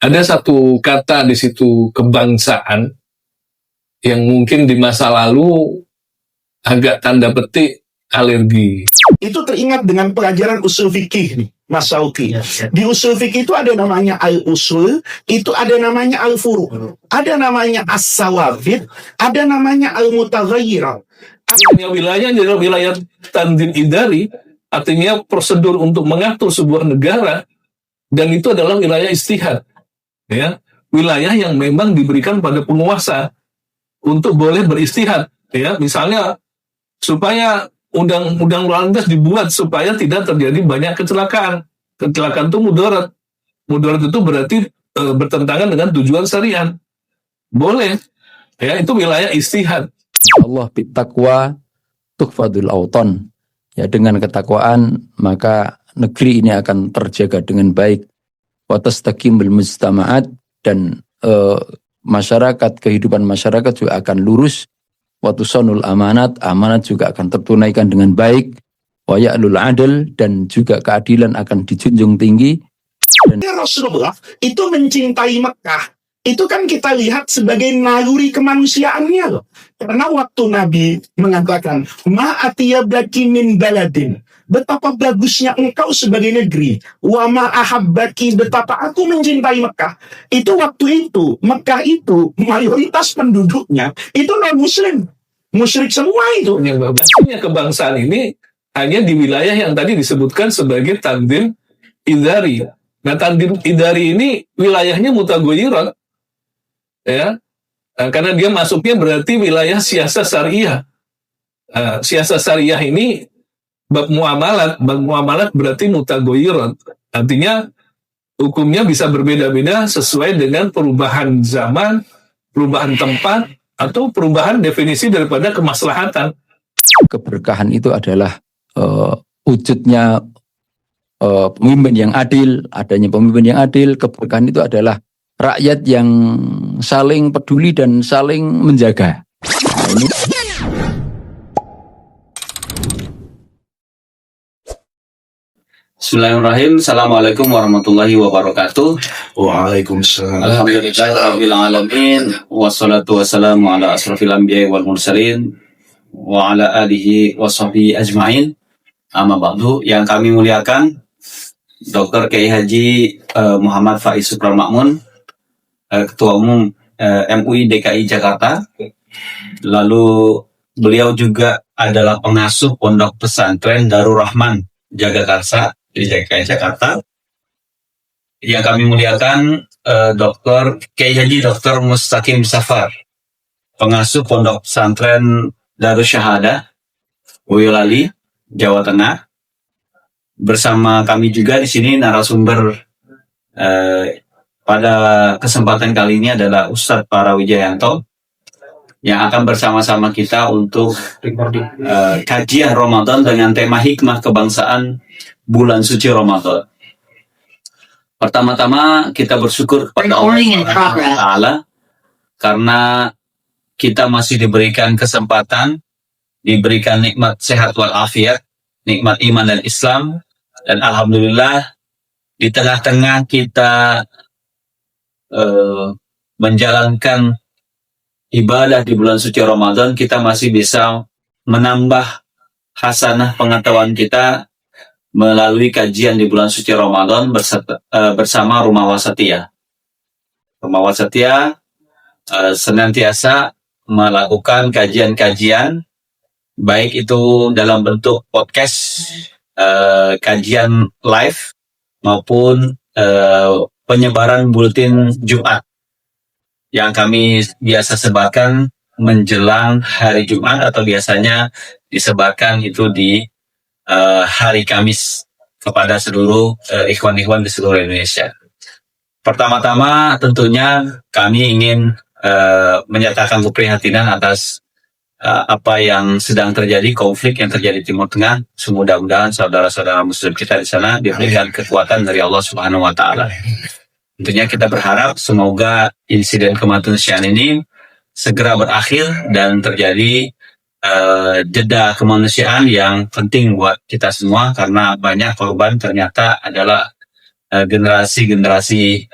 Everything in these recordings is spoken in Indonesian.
Ada satu kata di situ, kebangsaan, yang mungkin di masa lalu agak tanda petik alergi. Itu teringat dengan pelajaran usul fikih nih, Mas Sauki. Di usul fikih itu ada namanya al-usul, itu ada namanya al-furu', ada namanya as-sawabit, ada namanya al-mutaghayyirah. Wilayahnya adalah wilayah tanzim idari, artinya prosedur untuk mengatur sebuah negara, dan itu adalah wilayah istihad. Ya, wilayah yang memang diberikan pada penguasa untuk boleh beristihad. Ya, misalnya supaya undang-undang lalu lintas dibuat supaya tidak terjadi banyak kecelakaan. Kecelakaan itu mudarat. Mudarat itu berarti bertentangan dengan tujuan syariat. Boleh. Ya, itu wilayah istihad. Allah bittaqwa tukhfadul auton. Ya, dengan ketakwaan maka negeri ini akan terjaga dengan baik. Wa tastaqimul mujtama'at, dan masyarakat, kehidupan masyarakat juga akan lurus. Wa tusonul amanat, amanat juga akan tertunaikan dengan baik. Wa ya'lul adl, dan juga keadilan akan dijunjung tinggi. Dan Rasulullah itu mencintai Mekah. Itu kan kita lihat sebagai naluri kemanusiaannya loh. Karena waktu Nabi mengatakan, ma'atiyabaki min baladin, betapa bagusnya engkau sebagai negeri. Wa ma'ahabbaki, betapa aku mencintai Mekah. Itu waktu itu, Mekah itu mayoritas penduduknya itu non-muslim. Musyrik semua itu. Yang basisnya kebangsaan ini hanya di wilayah yang tadi disebutkan sebagai tanzim idari. Nah, tanzim idari ini wilayahnya mutaghayyirah. Ya, karena dia masuknya berarti wilayah siasat syariah. Siasat syariah ini bab muamalat berarti mutaghayyirah. Artinya hukumnya bisa berbeda-beda sesuai dengan perubahan zaman, perubahan tempat, atau perubahan definisi daripada kemaslahatan. keberkahan itu adalah wujudnya pemimpin yang adil, adanya pemimpin yang adil. Keberkahan itu adalah rakyat yang saling peduli dan saling menjaga. Nah, ini Bismillahirrahmanirrahim. Assalamualaikum warahmatullahi wabarakatuh. Waalaikumsalam. Alhamdulillahirabbil alamin, wassalatu wassalamu ala asrofil anbiya'i wal mursalin wa ala alihi washabihi ajmain. Amma ba'du. Yang kami muliakan Dr. Kiai Haji Muhammad Faiz Sukron Makmun, Ketua Umum MUI DKI Jakarta. Lalu beliau juga adalah pengasuh Pondok Pesantren Darul Rahman Jagakarsa di DKI Jakarta. Yang kami muliakan Dr. Kiai Haji Dr. Mustaqim Safar, pengasuh Pondok Pesantren Darus Syahadah Boyolali, Jawa Tengah. Bersama kami juga di sini narasumber pada kesempatan kali ini adalah Ustadz Parawijayanto yang akan bersama-sama kita untuk kajian Ramadan dengan tema hikmah kebangsaan bulan suci Ramadan. Pertama-tama kita bersyukur kepada Allah Ta'ala karena kita masih diberikan kesempatan, diberikan nikmat sehat walafiat, nikmat iman dan Islam, dan alhamdulillah di tengah-tengah kita menjalankan ibadah di bulan suci Ramadan, kita masih bisa menambah hasanah pengetahuan kita melalui kajian di bulan suci Ramadan bersama Rumah Wasatiyah. Rumah Wasatiyah senantiasa melakukan kajian-kajian, baik itu dalam bentuk podcast, kajian live, maupun penyebaran buletin Jumat yang kami biasa sebarkan menjelang hari Jumat, atau biasanya disebarkan itu di hari Kamis kepada seluruh ikhwan-ikhwan di seluruh Indonesia. Pertama-tama tentunya kami ingin menyatakan keprihatinan atas apa yang sedang terjadi, konflik yang terjadi di Timur Tengah. Semoga-mogahan saudara-saudara muslim kita di sana diberikan kekuatan dari Allah Subhanahu wa taala. Tentunya kita berharap semoga insiden kemanusiaan ini segera berakhir dan terjadi jeda kemanusiaan yang penting buat kita semua, karena banyak korban ternyata adalah generasi-generasi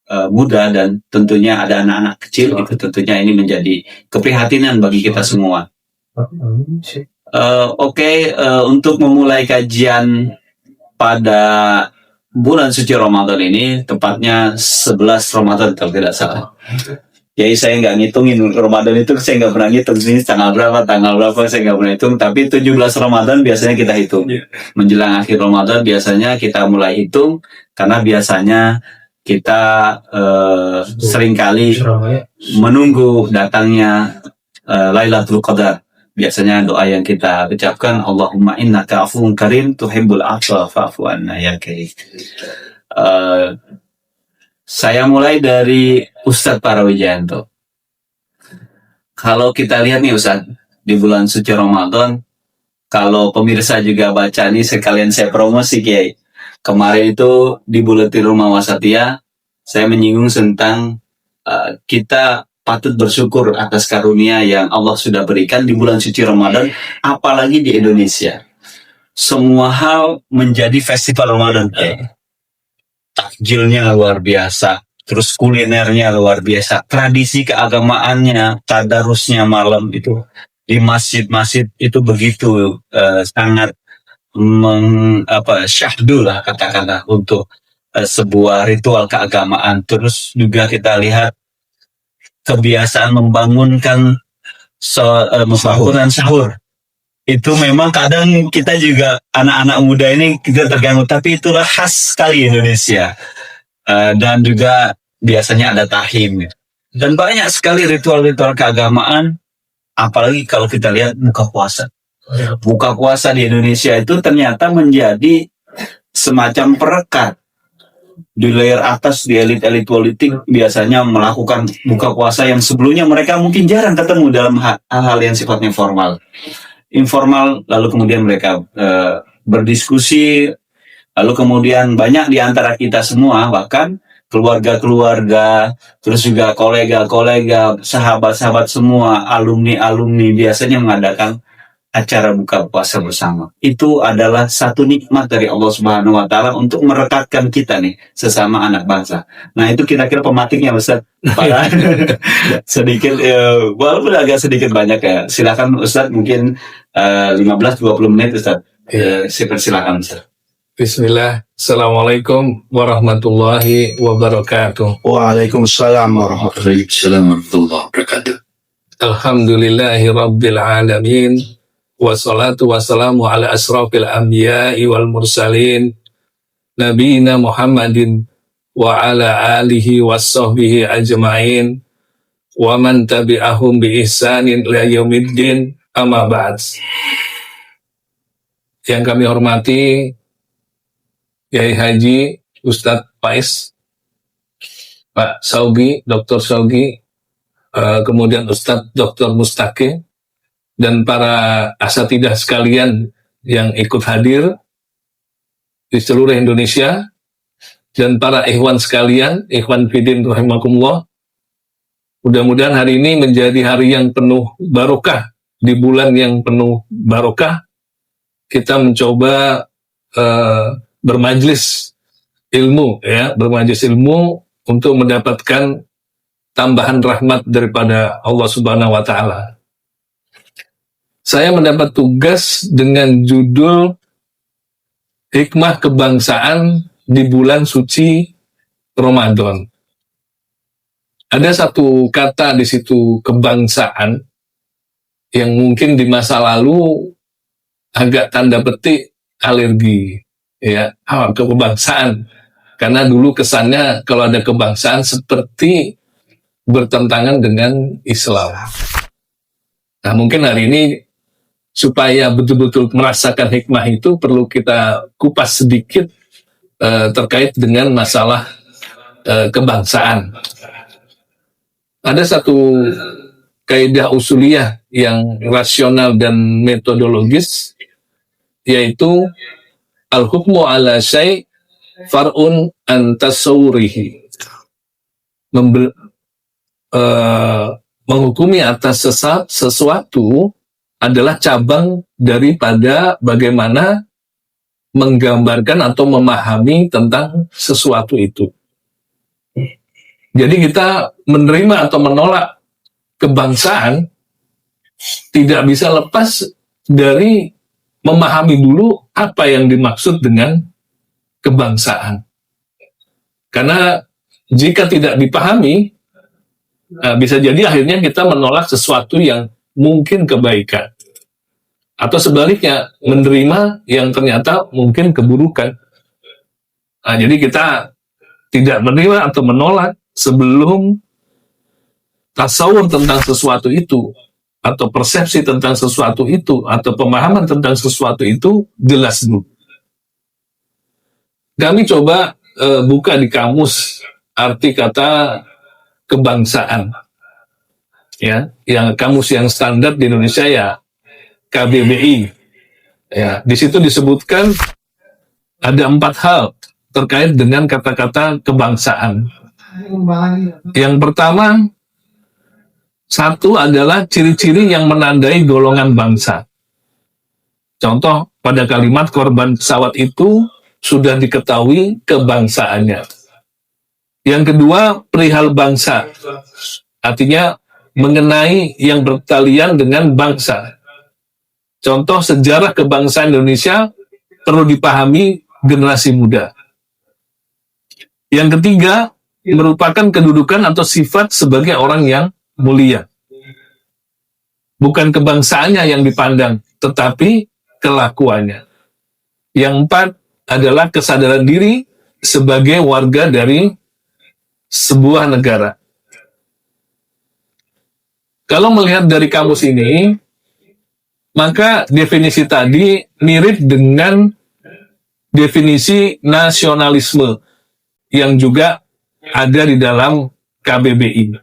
muda dan tentunya ada anak-anak kecil, itu tentunya ini menjadi keprihatinan bagi kita semua. Untuk memulai kajian pada bulan suci Ramadan ini, tepatnya 11 Ramadan kalau tidak salah. Jadi saya nggak ngitungin Ramadan itu, saya nggak pernah ngitung sini tanggal berapa, saya nggak pernah hitung. Tapi 17 Ramadan biasanya kita hitung. Menjelang akhir Ramadan biasanya kita mulai hitung, karena biasanya kita seringkali menunggu datangnya Lailatul Qadar. Biasanya doa yang kita ucapkan, Allahumma innaka afuwun karim tuhibbul afwa fa'fu anna ya karim. Saya mulai dari Ustadz Parawijayanto. Kalau kita lihat nih Ustadz, di bulan suci Ramadan, kalau pemirsa juga baca nih, sekalian saya promosi Kiai. Kemarin itu di Buletin Rumah Wasatiyah, saya menyinggung tentang kita patut bersyukur atas karunia yang Allah sudah berikan di bulan suci Ramadan, apalagi di Indonesia. Semua hal menjadi festival Ramadan. Takjilnya luar biasa, terus kulinernya luar biasa, tradisi keagamaannya, tadarusnya malam itu di masjid-masjid itu begitu sangat syahdu lah katakanlah untuk sebuah ritual keagamaan. Terus juga kita lihat kebiasaan membangunkan sahur. Itu memang kadang kita juga anak-anak muda ini kita terganggu, tapi itulah khas sekali Indonesia. Dan juga biasanya ada tahim. Dan banyak sekali ritual-ritual keagamaan, apalagi kalau kita lihat buka puasa. Buka puasa di Indonesia itu ternyata menjadi semacam perekat. Di layer atas, di elit-elit politik biasanya melakukan buka puasa yang sebelumnya mereka mungkin jarang ketemu dalam hal-hal yang sifatnya formal. Informal, lalu kemudian mereka berdiskusi, lalu kemudian banyak di antara kita semua, bahkan keluarga-keluarga, terus juga kolega-kolega, sahabat-sahabat semua, alumni-alumni biasanya mengadakan acara buka puasa bersama. Itu adalah satu nikmat dari Allah Subhanahu wa Ta'ala untuk merekatkan kita nih sesama anak bangsa. Nah, itu kira-kira pematiknya Ustaz. Sedikit walaupun agak sedikit banyak ya. Silakan Ustaz, mungkin 15-20 menit Ustaz. Silakan Ustaz. Bismillah. Assalamualaikum warahmatullahi wabarakatuh. Waalaikumsalam warahmatullahi wabarakatuh. Alhamdulillahi rabbil alamin. Wassalatu wassalamu ala asrafil anbiya'i wal mursalin nabiyina Muhammadin wa ala alihi wassahbihi ajma'in wa man tabi'ahum bi ihsanin ila yaumiddin, amma ba'd. Yang kami hormati Kiai Haji Ustadz Faiz, Pak Saugi, Dr. Saugi, kemudian Ustadz Dr. Mustaqim, dan para asatidah sekalian yang ikut hadir di seluruh Indonesia, dan para ikhwan sekalian, ikhwan fidin rahimakumullah. Mudah-mudahan hari ini menjadi hari yang penuh barokah, di bulan yang penuh barokah. Kita mencoba bermajlis ilmu, ya, bermajlis ilmu untuk mendapatkan tambahan rahmat daripada Allah Subhanahu wa Ta'ala. Saya mendapat tugas dengan judul Hikmah Kebangsaan di Bulan Suci Ramadan. Ada satu kata di situ, kebangsaan, yang mungkin di masa lalu agak tanda petik alergi, ya, kebangsaan. Karena dulu kesannya kalau ada kebangsaan seperti bertentangan dengan Islam. Nah, mungkin hari ini supaya betul-betul merasakan hikmah itu perlu kita kupas sedikit terkait dengan masalah kebangsaan. Ada satu kaidah usuliyah yang rasional dan metodologis, yaitu al-hukmu ala syai' far'un an tasawwurihi. Menghukumi atas sesuatu adalah cabang daripada bagaimana menggambarkan atau memahami tentang sesuatu itu. Jadi kita menerima atau menolak kebangsaan tidak bisa lepas dari memahami dulu apa yang dimaksud dengan kebangsaan. Karena jika tidak dipahami, bisa jadi akhirnya kita menolak sesuatu yang mungkin kebaikan. Atau sebaliknya, menerima yang ternyata mungkin keburukan. Jadi kita tidak menerima atau menolak sebelum tasawur tentang sesuatu itu, atau persepsi tentang sesuatu itu, atau pemahaman tentang sesuatu itu jelas dulu. Kami coba buka di kamus arti kata kebangsaan. Ya, yang kamus yang standar di Indonesia ya KBBI. Ya, di situ disebutkan ada 4 hal terkait dengan kata-kata kebangsaan. Yang pertama, satu adalah ciri-ciri yang menandai golongan bangsa. Contoh, pada kalimat korban pesawat itu sudah diketahui kebangsaannya. Yang kedua, perihal bangsa. Artinya mengenai yang bertalian dengan bangsa. Contoh, sejarah kebangsaan Indonesia perlu dipahami generasi muda. Yang ketiga, merupakan kedudukan atau sifat sebagai orang yang mulia. Bukan kebangsaannya yang dipandang, tetapi kelakuannya. Yang 4 adalah kesadaran diri sebagai warga dari sebuah negara. Kalau melihat dari kamus ini, maka definisi tadi mirip dengan definisi nasionalisme yang juga ada di dalam KBBI.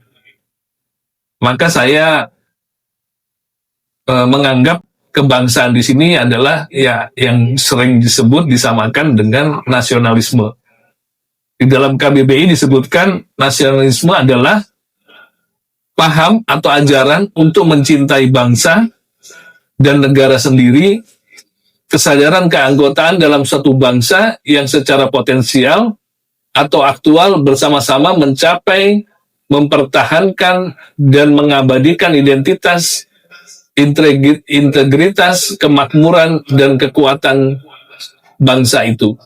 Maka saya menganggap kebangsaan di sini adalah ya yang sering disebut disamakan dengan nasionalisme. Di dalam KBBI disebutkan nasionalisme adalah paham atau ajaran untuk mencintai bangsa dan negara sendiri, kesadaran keanggotaan dalam suatu bangsa yang secara potensial atau aktual bersama-sama mencapai, mempertahankan, dan mengabadikan identitas, integritas, kemakmuran, dan kekuatan bangsa itu.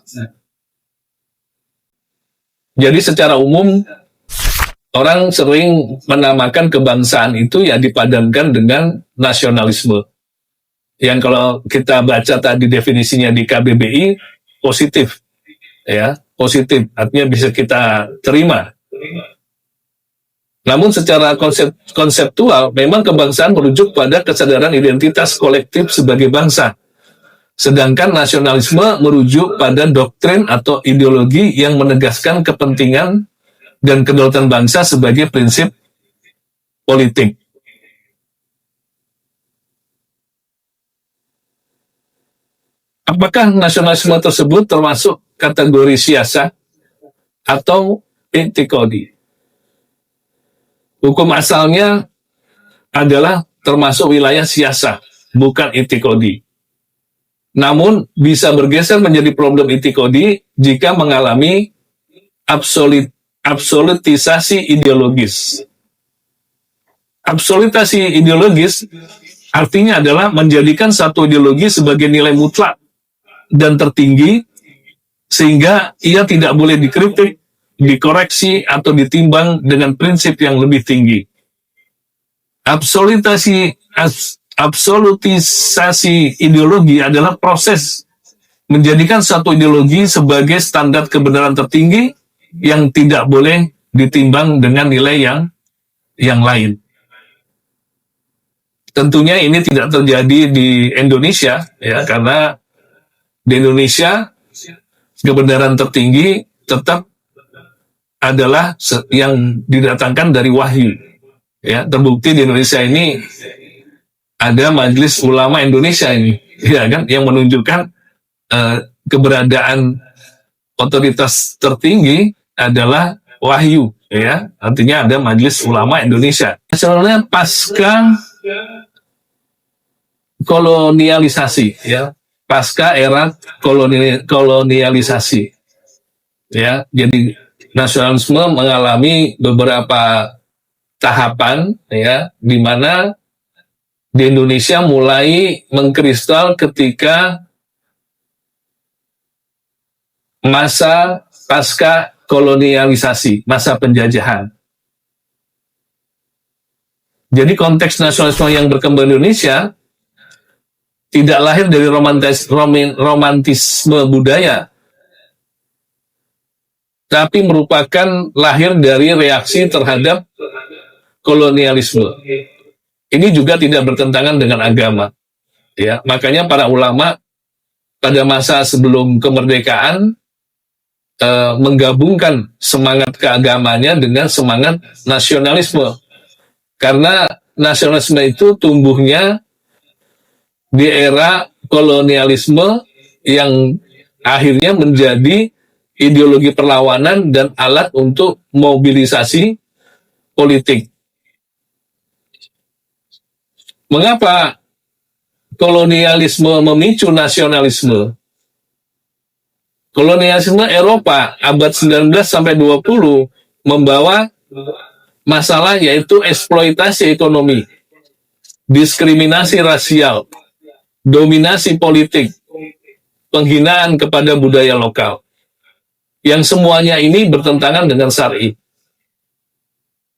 Jadi secara umum, orang sering menamakan kebangsaan itu ya dipadankan dengan nasionalisme. Yang kalau kita baca tadi definisinya di KBBI, positif. Ya, positif, artinya bisa kita terima. Namun secara konseptual, memang kebangsaan merujuk pada kesadaran identitas kolektif sebagai bangsa. Sedangkan nasionalisme merujuk pada doktrin atau ideologi yang menegaskan kepentingan dan kedaulatan bangsa sebagai prinsip politik. Apakah nasionalisme tersebut termasuk kategori siasa atau intikodi? Hukum asalnya adalah termasuk wilayah siasa, bukan intikodi. Namun bisa bergeser menjadi problem intikodi jika mengalami absolutisasi ideologis. Absolutisasi ideologis artinya adalah menjadikan satu ideologi sebagai nilai mutlak dan tertinggi, sehingga ia tidak boleh dikritik, dikoreksi, atau ditimbang dengan prinsip yang lebih tinggi. Absolutisasi ideologi adalah proses menjadikan satu ideologi sebagai standar kebenaran tertinggi yang tidak boleh ditimbang dengan nilai yang lain. Tentunya ini tidak terjadi di Indonesia, ya, karena di Indonesia kebenaran tertinggi tetap adalah yang didatangkan dari wahyu. Ya, terbukti di Indonesia ini ada Majelis Ulama Indonesia ini, ya kan, yang menunjukkan keberadaan otoritas tertinggi adalah wahyu, ya. Artinya ada Majelis Ulama Indonesia. Sebenarnya pasca kolonialisasi, ya, pasca era kolonialisasi, ya. Jadi nasionalisme mengalami beberapa tahapan, ya, di mana di Indonesia mulai mengkristal ketika masa pasca kolonialisasi, masa penjajahan. Jadi konteks nasionalisme yang berkembang di Indonesia tidak lahir dari romantisme budaya, tapi merupakan lahir dari reaksi terhadap kolonialisme. Ini juga tidak bertentangan dengan agama. Ya, makanya para ulama pada masa sebelum kemerdekaan menggabungkan semangat keagamannya dengan semangat nasionalisme. Karena nasionalisme itu tumbuhnya di era kolonialisme yang akhirnya menjadi ideologi perlawanan dan alat untuk mobilisasi politik. Mengapa kolonialisme memicu nasionalisme? Kolonialisme Eropa abad 19 sampai 20 membawa masalah yaitu eksploitasi ekonomi, diskriminasi rasial, dominasi politik, penghinaan kepada budaya lokal. Yang semuanya ini bertentangan dengan syar'i.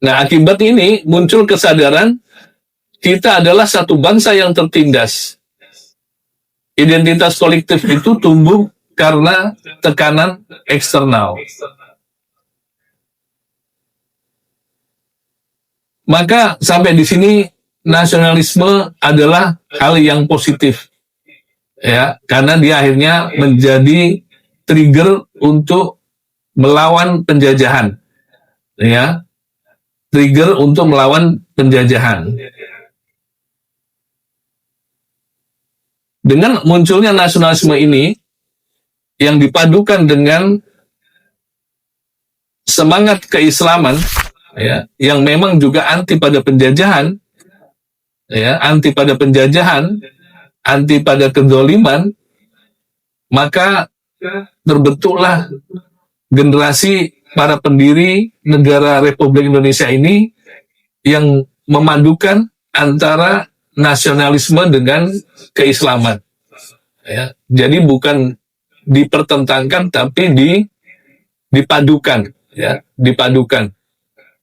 Nah, akibat ini muncul kesadaran kita adalah satu bangsa yang tertindas. Identitas kolektif itu tumbuh karena tekanan eksternal. Maka sampai di sini nasionalisme adalah hal yang positif, ya, karena dia akhirnya menjadi trigger untuk melawan penjajahan, ya, trigger untuk melawan penjajahan. Dengan munculnya nasionalisme ini yang dipadukan dengan semangat keislaman, ya, yang memang juga anti pada penjajahan, ya, anti pada penjajahan, anti pada kezaliman, maka terbentuklah generasi para pendiri negara Republik Indonesia ini yang memadukan antara nasionalisme dengan keislaman. Ya, jadi bukan dipertentangkan tapi dipadukan, ya, dipadukan.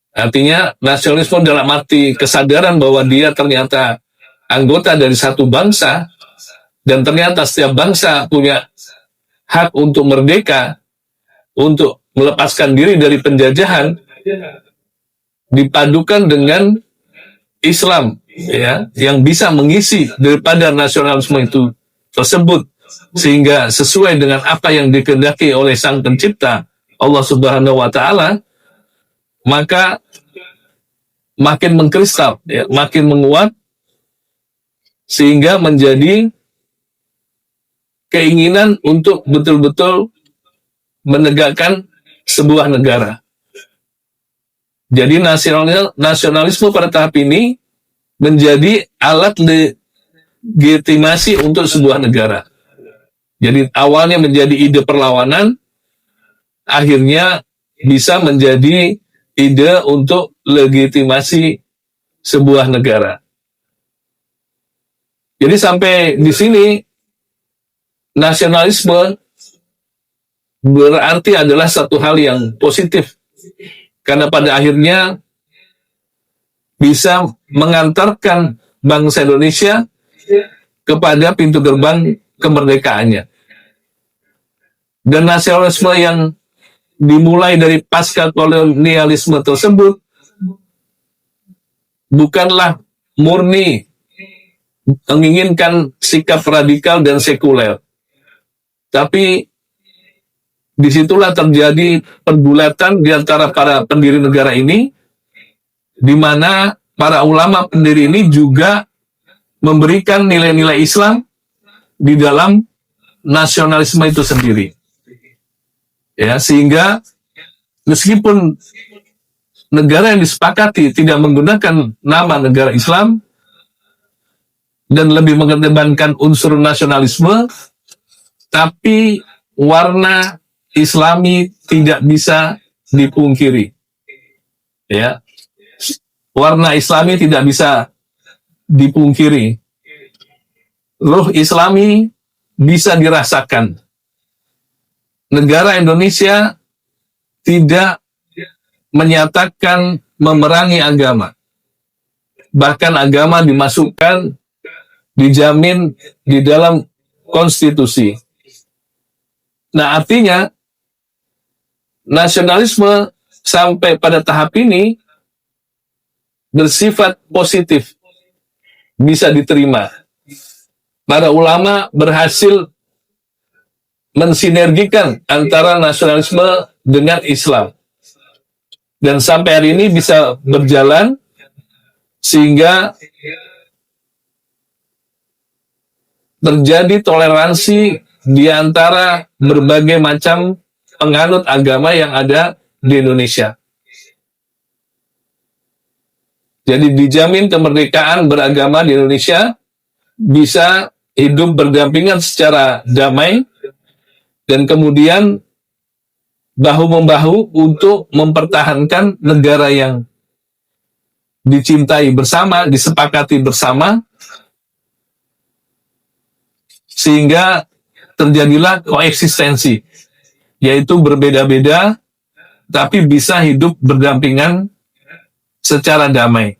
Artinya nasionalisme dalam arti kesadaran bahwa dia ternyata anggota dari satu bangsa dan ternyata setiap bangsa punya hak untuk merdeka, untuk melepaskan diri dari penjajahan, dipadukan dengan Islam, ya, yang bisa mengisi daripada nasionalisme itu tersebut sehingga sesuai dengan apa yang dikehendaki oleh Sang Pencipta Allah Subhanahu wa taala, maka makin mengkristal, ya, makin menguat sehingga menjadi keinginan untuk betul-betul menegakkan sebuah negara. Jadi nasionalisme pada tahap ini menjadi alat legitimasi untuk sebuah negara. Jadi awalnya menjadi ide perlawanan, akhirnya bisa menjadi ide untuk legitimasi sebuah negara. Jadi sampai di sini nasionalisme berarti adalah satu hal yang positif karena pada akhirnya bisa mengantarkan bangsa Indonesia kepada pintu gerbang kemerdekaannya. Dan nasionalisme yang dimulai dari pasca kolonialisme tersebut bukanlah murni menginginkan sikap radikal dan sekuler. Tapi disitulah terjadi pergulatan di antara para pendiri negara ini, di mana para ulama pendiri ini juga memberikan nilai-nilai Islam di dalam nasionalisme itu sendiri. Ya, sehingga meskipun negara yang disepakati tidak menggunakan nama negara Islam dan lebih mengedepankan unsur nasionalisme, tapi warna Islami tidak bisa dipungkiri. Ya, warna Islami tidak bisa dipungkiri. Ruh Islami bisa dirasakan. Negara Indonesia tidak menyatakan memerangi agama. Bahkan agama dimasukkan, dijamin di dalam konstitusi. Nah, artinya nasionalisme sampai pada tahap ini bersifat positif, bisa diterima. Para ulama berhasil mensinergikan antara nasionalisme dengan Islam. Dan sampai hari ini bisa berjalan sehingga terjadi toleransi di antara berbagai macam penganut agama yang ada di Indonesia. Jadi dijamin kemerdekaan beragama di Indonesia, bisa hidup berdampingan secara damai, dan kemudian bahu-membahu untuk mempertahankan negara yang dicintai bersama, disepakati bersama, sehingga terjadilah koeksistensi, yaitu berbeda-beda, tapi bisa hidup berdampingan secara damai.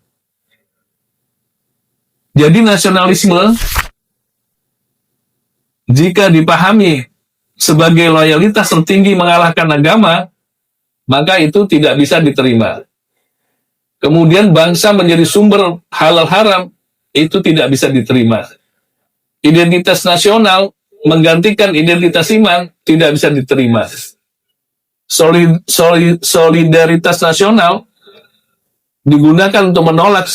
Jadi nasionalisme, jika dipahami sebagai loyalitas tertinggi mengalahkan agama, maka itu tidak bisa diterima. Kemudian bangsa menjadi sumber halal haram, itu tidak bisa diterima. Identitas nasional menggantikan identitas iman, tidak bisa diterima. Solidaritas nasional digunakan untuk menolak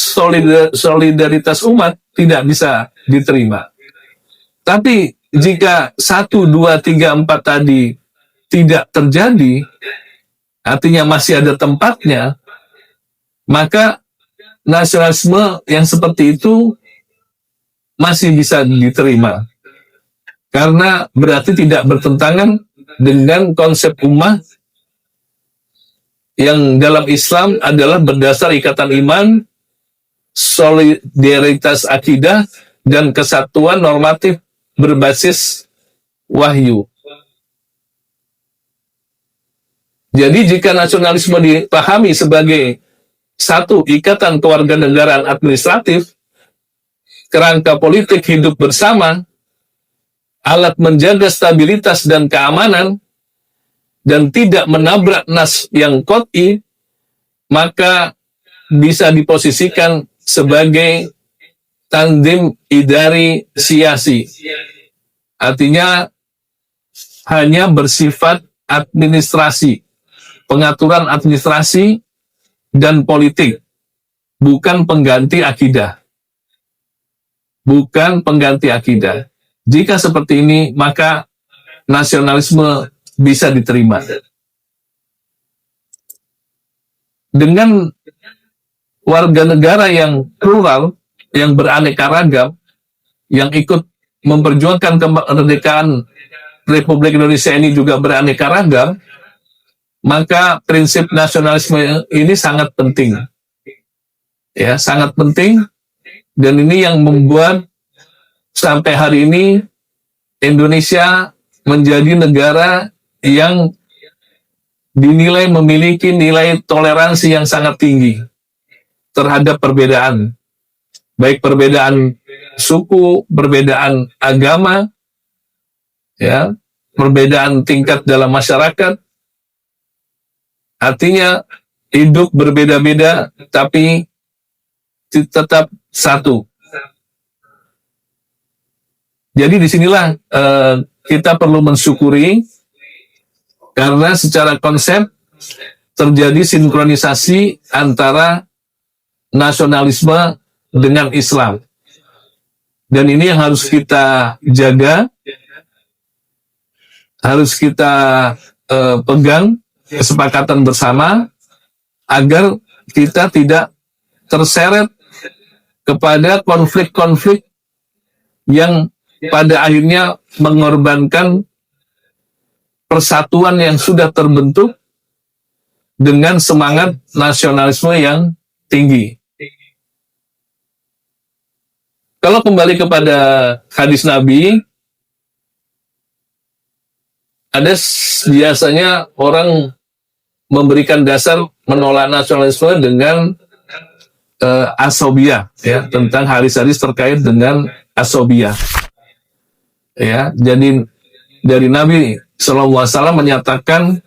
solidaritas umat, tidak bisa diterima. Tapi jika 1, 2, 3, 4 tadi tidak terjadi, artinya masih ada tempatnya, maka nasionalisme yang seperti itu masih bisa diterima. Karena berarti tidak bertentangan dengan konsep ummah yang dalam Islam adalah berdasar ikatan iman, solidaritas akidah, dan kesatuan normatif berbasis wahyu. Jadi jika nasionalisme dipahami sebagai satu ikatan kewarganegaraan administratif, kerangka politik hidup bersama, alat menjaga stabilitas dan keamanan, dan tidak menabrak nas yang qot'i, maka bisa diposisikan sebagai tanzim idari siasi. Artinya hanya bersifat administrasi, pengaturan administrasi dan politik, bukan pengganti akidah. Bukan pengganti akidah. Jika seperti ini, maka nasionalisme bisa diterima. Dengan warga negara yang plural, yang beraneka ragam, yang ikut memperjuangkan kemerdekaan Republik Indonesia ini juga beraneka ragam, maka prinsip nasionalisme ini sangat penting. Ya, sangat penting, dan ini yang membuat sampai hari ini Indonesia menjadi negara yang dinilai memiliki nilai toleransi yang sangat tinggi terhadap perbedaan. Baik perbedaan suku, perbedaan agama, ya, perbedaan tingkat dalam masyarakat. Artinya hidup berbeda-beda, tapi tetap satu. Jadi disinilah kita perlu mensyukuri, karena secara konsep terjadi sinkronisasi antara nasionalisme dengan Islam. Dan ini yang harus kita jaga, harus kita pegang kesepakatan bersama, agar kita tidak terseret kepada konflik-konflik yang pada akhirnya mengorbankan persatuan yang sudah terbentuk dengan semangat nasionalisme yang tinggi. Kalau kembali kepada hadis Nabi, ada biasanya orang memberikan dasar menolak nasionalisme dengan asobiyah, ya, tentang hadis-hadis terkait dengan asobiyah. Ya, jadi dari Nabi SAW menyatakan,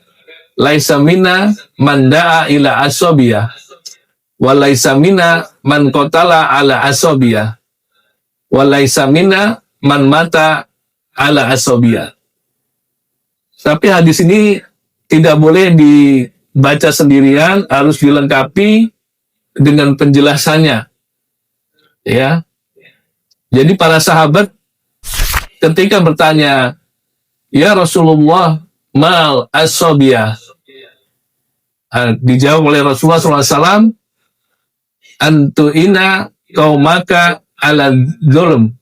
laisa minna man da'a ila asobiyah, wa laisa minna man qatala ala asobiyah, wa laisa minna man mata ala asobiyah. Tapi hadis ini tidak boleh dibaca sendirian, harus dilengkapi dengan penjelasannya. Ya. Jadi para sahabat ketika bertanya, "Ya Rasulullah, mal asobiyah?" Dijawab oleh Rasulullah SAW, "Antu'ina qaumaka ala dzulm."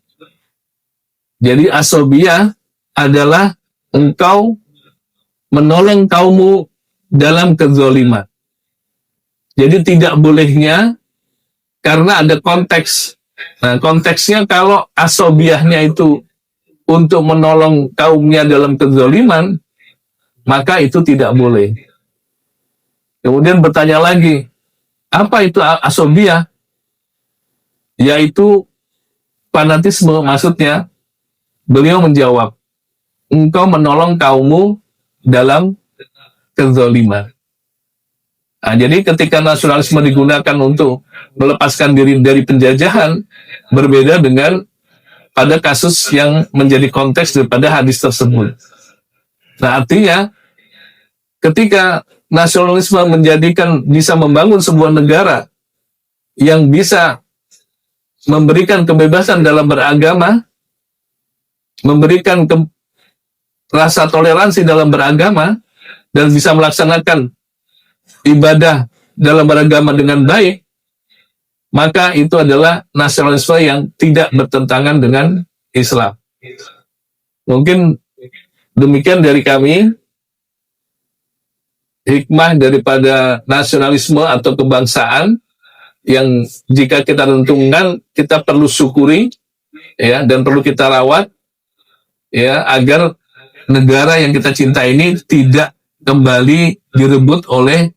Jadi asobiyah adalah engkau menolong kaummu dalam kezaliman. Jadi tidak bolehnya, karena ada konteks. Nah, konteksnya kalau asobiyahnya itu untuk menolong kaumnya dalam kezaliman, maka itu tidak boleh. Kemudian bertanya lagi, apa itu asobiyah? Yaitu fanatisme, maksudnya. Beliau menjawab, engkau menolong kaummu dalam kezaliman. Nah, jadi ketika nasionalisme digunakan untuk melepaskan diri dari penjajahan, berbeda dengan pada kasus yang menjadi konteks daripada hadis tersebut. Nah, artinya ketika nasionalisme bisa membangun sebuah negara yang bisa memberikan kebebasan dalam beragama, memberikan rasa toleransi dalam beragama, dan bisa melaksanakan ibadah dalam beragama dengan baik, maka itu adalah nasionalisme yang tidak bertentangan dengan Islam. Mungkin demikian dari kami. Hikmah daripada nasionalisme atau kebangsaan yang jika kita tentukan, kita perlu syukuri, ya, dan perlu kita rawat, ya, agar negara yang kita cinta ini tidak kembali direbut oleh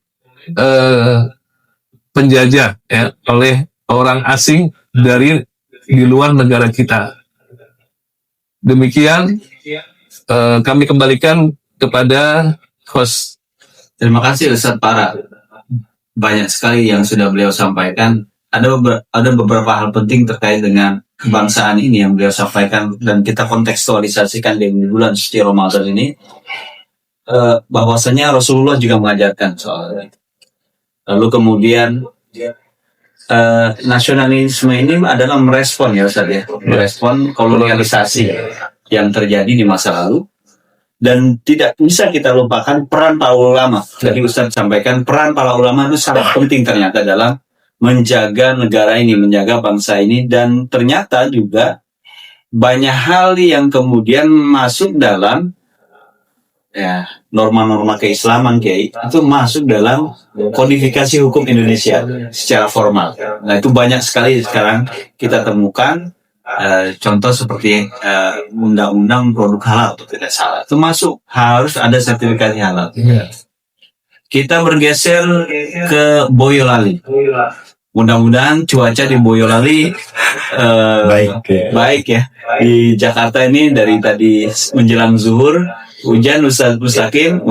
penjajah, ya, oleh orang asing dari di luar negara kita. Demikian kami kembalikan kepada host. Terima kasih Ustaz Para. Banyak sekali yang sudah beliau sampaikan. Ada beberapa hal penting terkait dengan kebangsaan ini yang beliau sampaikan, dan kita kontekstualisasikan di bulan suci Ramadan ini, bahwasanya Rasulullah juga mengajarkan soal itu. Lalu kemudian nasionalisme ini adalah merespon, ya Ustaz, ya, merespon kolonialisasi yang terjadi di masa lalu. Dan tidak bisa kita lupakan peran para ulama. Jadi Ustaz sampaikan peran para ulama itu sangat penting ternyata dalam menjaga negara ini, menjaga bangsa ini, dan ternyata juga banyak hal yang kemudian masuk dalam, ya, norma-norma keislaman, Kiai, itu masuk dalam kodifikasi hukum Indonesia secara formal. Nah, itu banyak sekali sekarang kita temukan. Contoh seperti undang-undang produk halal, itu tidak salah, itu masuk, harus ada sertifikasi halal. Kita bergeser ke Boyolali. Mudah-mudahan cuaca di Boyolali baik ya. Di Jakarta ini dari tadi menjelang zuhur hujan, Ustaz Mustaqim.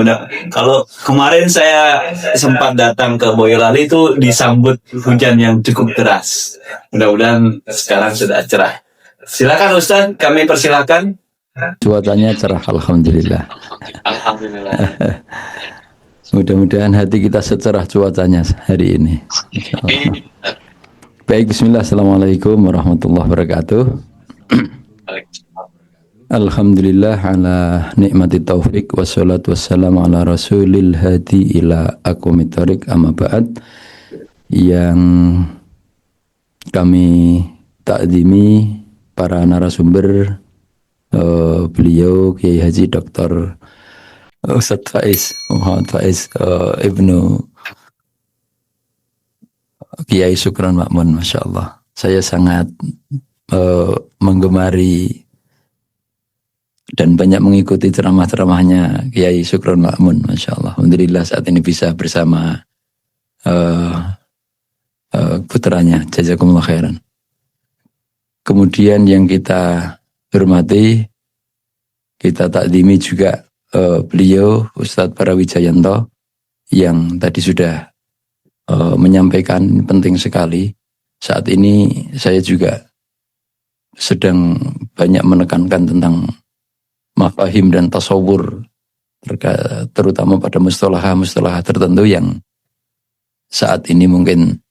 Kalau kemarin saya sempat datang ke Boyolali itu disambut hujan yang cukup deras. Mudah-mudahan sekarang sudah cerah. Silakan Ustaz, kami persilakan. Cuacanya cerah, alhamdulillah. Alhamdulillah. Mudah-mudahan hati kita secerah cuacanya hari ini. Baik, bismillah, assalamualaikum warahmatullahi wabarakatuh. Alhamdulillah ala nikmati taufik wassalatu wassalamu ala rasulil hadi ila aqwamit thoriq, amma ba'd. Yang kami takzimi para narasumber, beliau Kiai Haji Dr. Ustadz Faiz, Muhammad Faiz, Ibnu Kiai Sukron Makmun, Masya Allah. Saya sangat menggemari dan banyak mengikuti ceramah-ceramahnya Kiai Sukron Makmun, Masya Allah. Alhamdulillah saat ini bisa bersama putranya, jazakumullah khairan. Kemudian yang kita hormati, kita takdimi juga beliau Ustadz Parawijayanto yang tadi sudah menyampaikan penting sekali. Saat ini saya juga sedang banyak menekankan tentang mafahim dan tasawur, terutama pada mustalah tertentu yang saat ini mungkin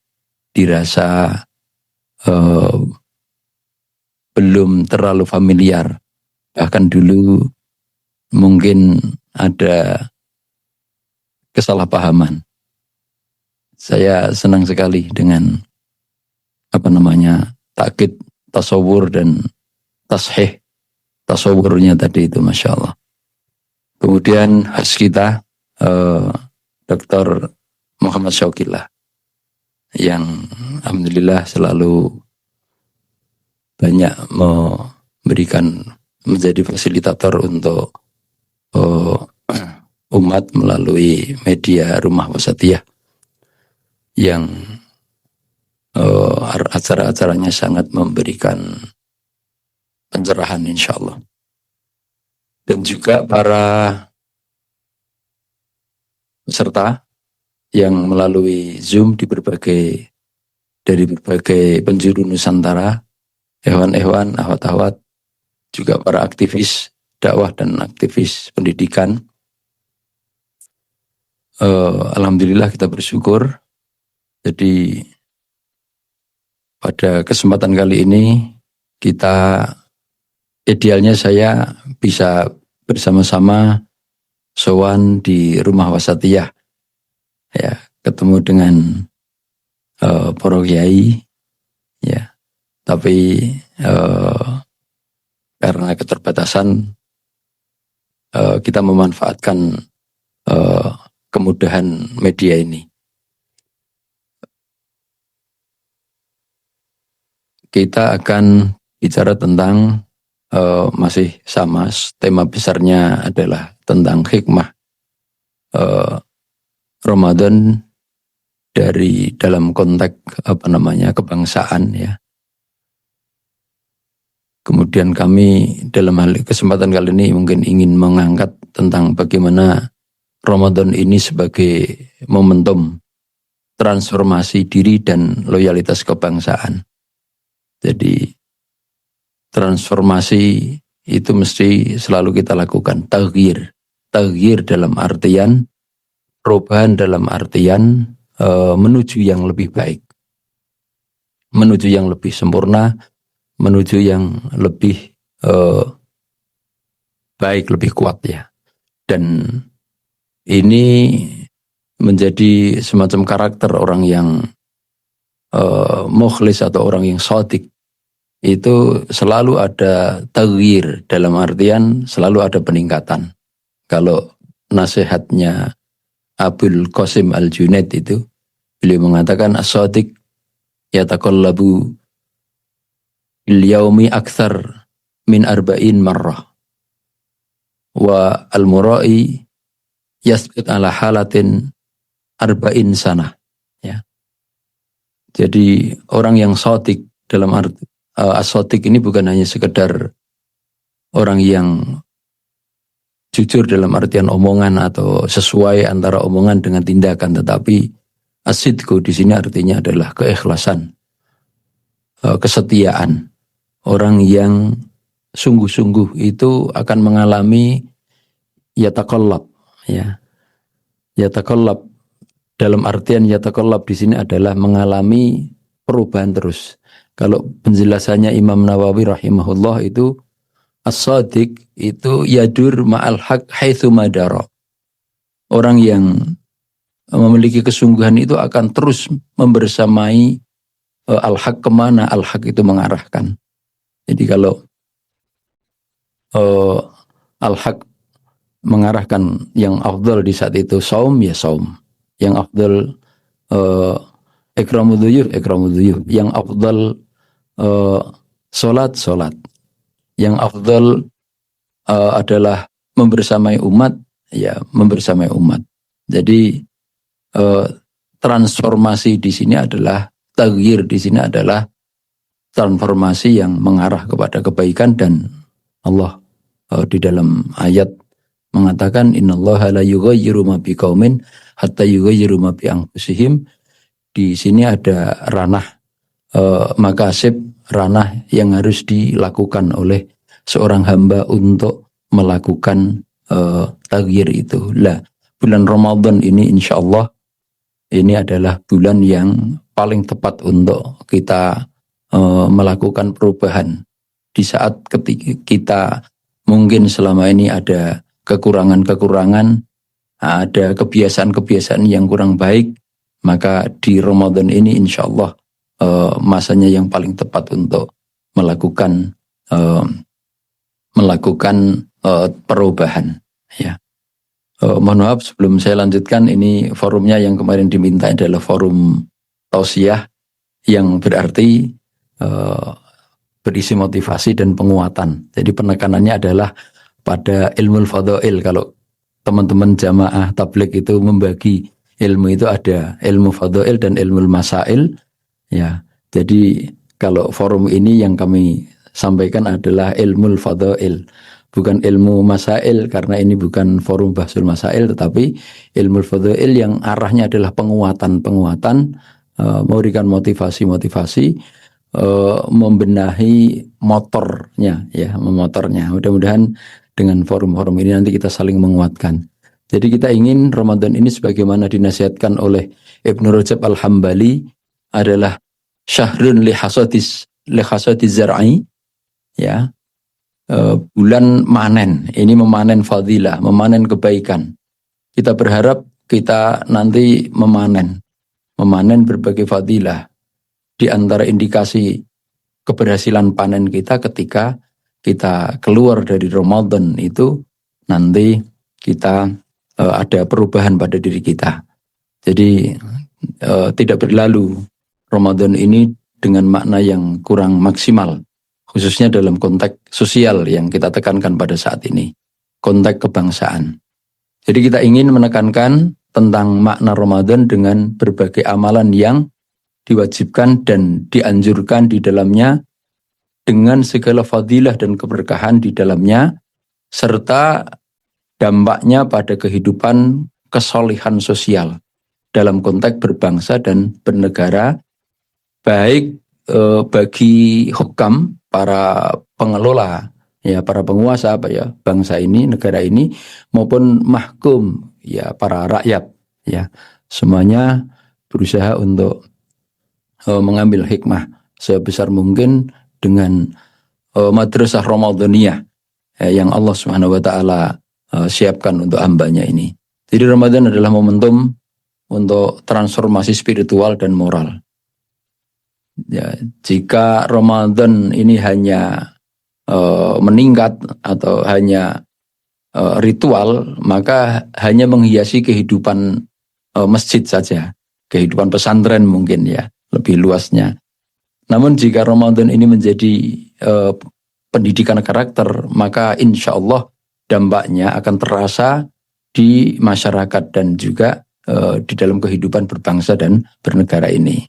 dirasa belum terlalu familiar. Bahkan dulu mungkin ada kesalahpahaman. Saya senang sekali dengan takkid tasawur dan tashih tasawurnya tadi itu, Masya Allah. Kemudian host kita Dr. Muhammad Syauqillah yang alhamdulillah selalu banyak memberikan, menjadi fasilitator untuk umat melalui media Rumah Wasatiyah yang acara-acaranya sangat memberikan pencerahan insya Allah. Dan juga para peserta yang melalui Zoom dari berbagai penjuru Nusantara, hewan-hewan, ahwat-ahwat, juga para aktivis dakwah dan aktivis pendidikan. Alhamdulillah kita bersyukur. Jadi pada kesempatan kali ini idealnya saya bisa bersama-sama sowan di Rumah Wasatiyah, ya, ketemu dengan para kiai, ya. Tapi karena keterbatasan kita memanfaatkan kemudahan media ini. Kita akan bicara tentang masih sama, tema besarnya adalah tentang hikmah Ramadan dari dalam konteks kebangsaan, ya. Kemudian kami dalam kesempatan kali ini mungkin ingin mengangkat tentang bagaimana Ramadan ini sebagai momentum transformasi diri dan loyalitas kebangsaan. Jadi transformasi itu mesti selalu kita lakukan. Taghyir dalam artian, perubahan dalam artian menuju yang lebih baik, menuju yang lebih sempurna, menuju yang lebih baik, lebih kuat, ya. Dan ini menjadi semacam karakter orang yang mukhlis atau orang yang shadiq. Itu selalu ada taghyir, dalam artian selalu ada peningkatan. Kalau nasihatnya Abul Qasim Al-Junaid itu, beliau mengatakan as-shadiq yataqallabu bil yaumi akthar min arba'in marrah wa al-mura'i yasbut ala halatin arba'in sanah, ya. Jadi orang yang shadiq dalam arti as-shadiq ini bukan hanya sekedar orang yang jujur dalam artian omongan atau sesuai antara omongan dengan tindakan, tetapi as-sidqu di sini artinya adalah keikhlasan, kesetiaan. Orang yang sungguh-sungguh itu akan mengalami yataqallab, ya. Yataqallab dalam artian yataqallab di sini adalah mengalami perubahan terus. Kalau penjelasannya Imam Nawawi rahimahullah itu as-shadiq itu yadur ma'al haq haitsu madara. Orang yang memiliki kesungguhan itu akan terus membersamai al-haq, kemana al-haq itu mengarahkan. Jadi kalau al-haq mengarahkan yang afdal di saat itu saum ya saum, yang afdal ikramul dhuyuf, yang afdal salat, yang afdal adalah membersamai umat, ya membersamai umat. Jadi transformasi di sini adalah taghyir, di sini adalah transformasi yang mengarah kepada kebaikan. Dan Allah di dalam ayat mengatakan innallaha la yughayyiru ma biqaumin hatta yughayyiru ma bi anfusihim. Di sini ada ranah makasib, ranah yang harus dilakukan oleh seorang hamba untuk melakukan taghyir itu. Lah, bulan Ramadan ini insya Allah ini adalah bulan yang paling tepat untuk kita melakukan perubahan. Di saat ketika kita mungkin selama ini ada kekurangan-kekurangan, ada kebiasaan-kebiasaan yang kurang baik, maka di Ramadan ini insya Allah masanya yang paling tepat untuk melakukan perubahan. Ya. Mohon maaf sebelum saya lanjutkan, ini forumnya yang kemarin diminta adalah forum tausiah yang berarti berisi motivasi dan penguatan. Jadi penekanannya adalah pada ilmu fadhail. Kalau teman-teman jamaah tabligh itu membagi ilmu itu ada ilmu fadhail dan ilmu masail. Ya, jadi kalau forum ini yang kami sampaikan adalah ilmu fadhail, bukan ilmu masail, karena ini bukan forum bahsul masail, tetapi ilmu fadhail yang arahnya adalah penguatan, memberikan motivasi, membenahi motornya, ya, memotornya. Mudah-mudahan dengan forum-forum ini nanti kita saling menguatkan. Jadi kita ingin Ramadan ini sebagaimana dinasihatkan oleh Ibnu Rajab Al-Hambali adalah syahrun li hasadis zar'i, ya, bulan manen. Ini memanen fadilah, memanen kebaikan. Kita berharap kita nanti memanen berbagai fadilah. Di antara indikasi keberhasilan panen kita ketika kita keluar dari Ramadan itu nanti kita ada perubahan pada diri kita. Jadi tidak berlalu Ramadan ini dengan makna yang kurang maksimal, khususnya dalam konteks sosial yang kita tekankan pada saat ini, konteks kebangsaan. Jadi kita ingin menekankan tentang makna Ramadan dengan berbagai amalan yang diwajibkan dan dianjurkan di dalamnya, dengan segala fadilah dan keberkahan di dalamnya, serta dampaknya pada kehidupan kesolehan sosial dalam konteks berbangsa dan bernegara, baik bagi hukam, para pengelola, ya, para penguasa bangsa ini, negara ini, maupun mahkum, ya, para rakyat, ya, semuanya berusaha untuk mengambil hikmah sebesar mungkin dengan madrasah Ramadaniyah yang Allah Subhanahu wa taala siapkan untuk hambanya ini. Jadi Ramadan adalah momentum untuk transformasi spiritual dan moral. Ya, jika Ramadan ini hanya meningkat atau hanya ritual, maka hanya menghiasi kehidupan masjid saja, kehidupan pesantren mungkin, ya, lebih luasnya. Namun jika Ramadan ini menjadi pendidikan karakter, maka insya Allah dampaknya akan terasa di masyarakat dan juga di dalam kehidupan berbangsa dan bernegara ini.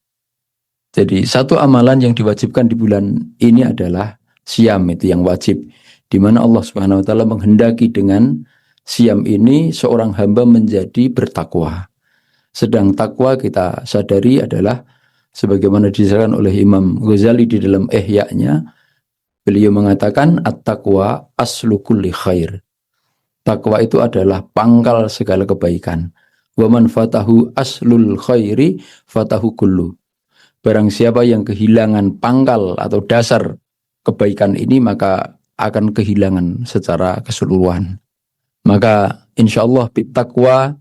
Jadi satu amalan yang diwajibkan di bulan ini adalah siam, itu yang wajib, di mana Allah Subhanahu wa taala menghendaki dengan siam ini seorang hamba menjadi bertakwa. Sedang takwa kita sadari adalah sebagaimana dijelaskan oleh Imam Ghazali di dalam Ihya-nya, beliau mengatakan at-taqwa aslu kulli khair. Takwa itu adalah pangkal segala kebaikan. Wa man fatahu aslul khairi fatahu kullu. Barang siapa yang kehilangan pangkal atau dasar kebaikan ini, maka akan kehilangan secara keseluruhan. Maka insyaallah bittaqwa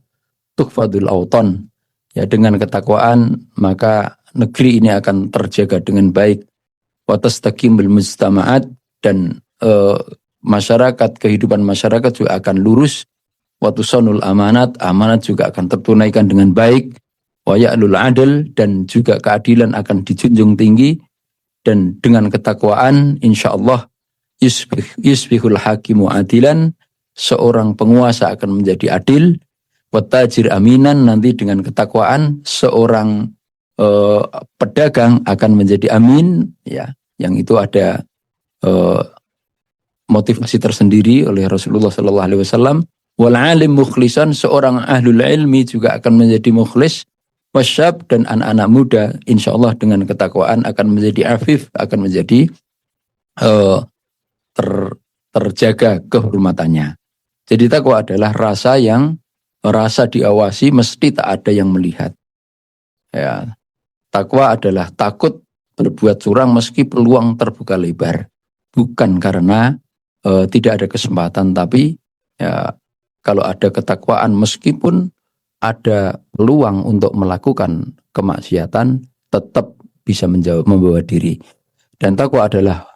tukhfadul auton. Ya, dengan ketakwaan maka negeri ini akan terjaga dengan baik. Wa tastaqimul mujtama'at, dan masyarakat, kehidupan masyarakat juga akan lurus wa tusonul amanat, amanat juga akan tertunaikan dengan baik, wa ya'lul adl, dan juga keadilan akan dijunjung tinggi, dan dengan ketakwaan insyaallah yusbihul hakimu adilan, seorang penguasa akan menjadi adil, wa tajir aminan, nanti dengan ketakwaan seorang pedagang akan menjadi amin, ya, yang itu ada motivasi tersendiri oleh Rasulullah SAW. Wal alim mukhlisan, seorang ahlul ilmi juga akan menjadi mukhlis. Wasyab, dan anak-anak muda insyaallah dengan ketakwaan akan menjadi afif, akan menjadi terjaga kehormatannya. Jadi takwa adalah rasa diawasi, mesti tak ada yang melihat. Ya, takwa adalah takut berbuat curang meski peluang terbuka lebar, bukan karena tidak ada kesempatan, tapi ya, kalau ada ketakwaan meskipun ada peluang untuk melakukan kemaksiatan, tetap bisa membawa diri. Dan takwa adalah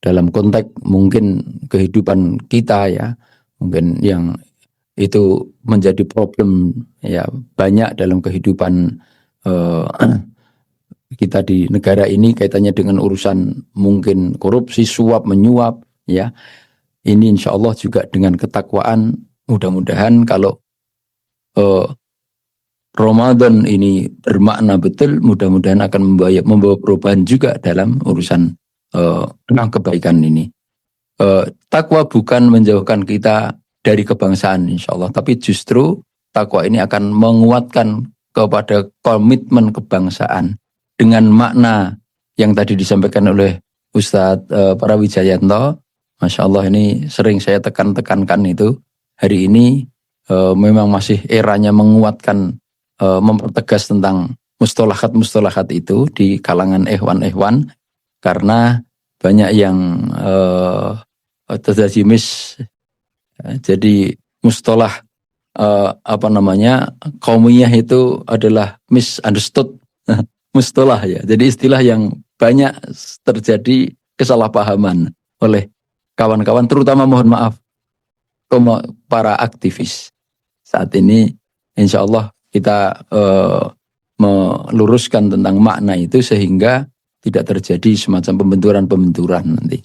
dalam konteks mungkin kehidupan kita, ya, mungkin yang itu menjadi problem, ya, banyak dalam kehidupan kita di negara ini kaitannya dengan urusan mungkin korupsi, suap menyuap, ya. Ini insya Allah juga dengan ketakwaan, mudah-mudahan kalau Ramadan ini bermakna betul, mudah-mudahan akan membawa perubahan juga dalam urusan kebaikan ini. Takwa bukan menjauhkan kita dari kebangsaan insya Allah, tapi justru takwa ini akan menguatkan kepada komitmen kebangsaan dengan makna yang tadi disampaikan oleh Ustadz Parawijayanto. Masya Allah, ini sering saya tekankan itu. Hari ini memang masih eranya menguatkan, mempertegas tentang mustalahat-mustalahat itu di kalangan ikhwan-ikhwan, karena banyak yang terjajimis. Jadi mustalah qaumiyah itu adalah misunderstood mustalah, ya. Jadi istilah yang banyak terjadi kesalahpahaman oleh kawan-kawan, terutama mohon maaf para aktivis. Saat ini insya Allah kita meluruskan tentang makna itu sehingga tidak terjadi semacam pembenturan-pembenturan nanti.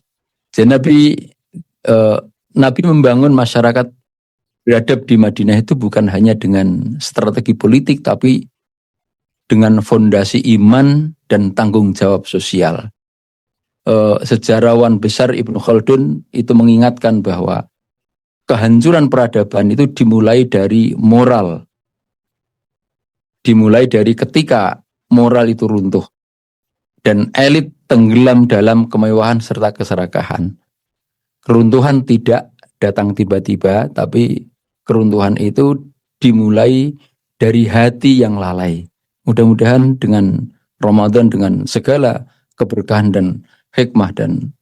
Jadi Nabi membangun masyarakat beradab di Madinah itu bukan hanya dengan strategi politik, tapi dengan fondasi iman dan tanggung jawab sosial. Sejarawan besar Ibnu Khaldun itu mengingatkan bahwa kehancuran peradaban itu dimulai dari moral. Dimulai dari ketika moral itu runtuh dan elit tenggelam dalam kemewahan serta keserakahan. Keruntuhan tidak datang tiba-tiba, tapi keruntuhan itu dimulai dari hati yang lalai. Mudah-mudahan dengan Ramadan, dengan segala keberkahan dan hikmah dan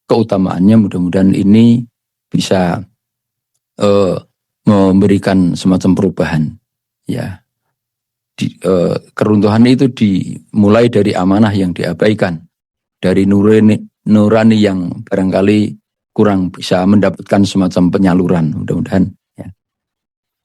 keutamaannya, mudah-mudahan ini bisa memberikan semacam perubahan, ya. Keruntuhan itu dimulai dari amanah yang diabaikan, dari nurani yang barangkali kurang bisa mendapatkan semacam penyaluran, mudah-mudahan, ya.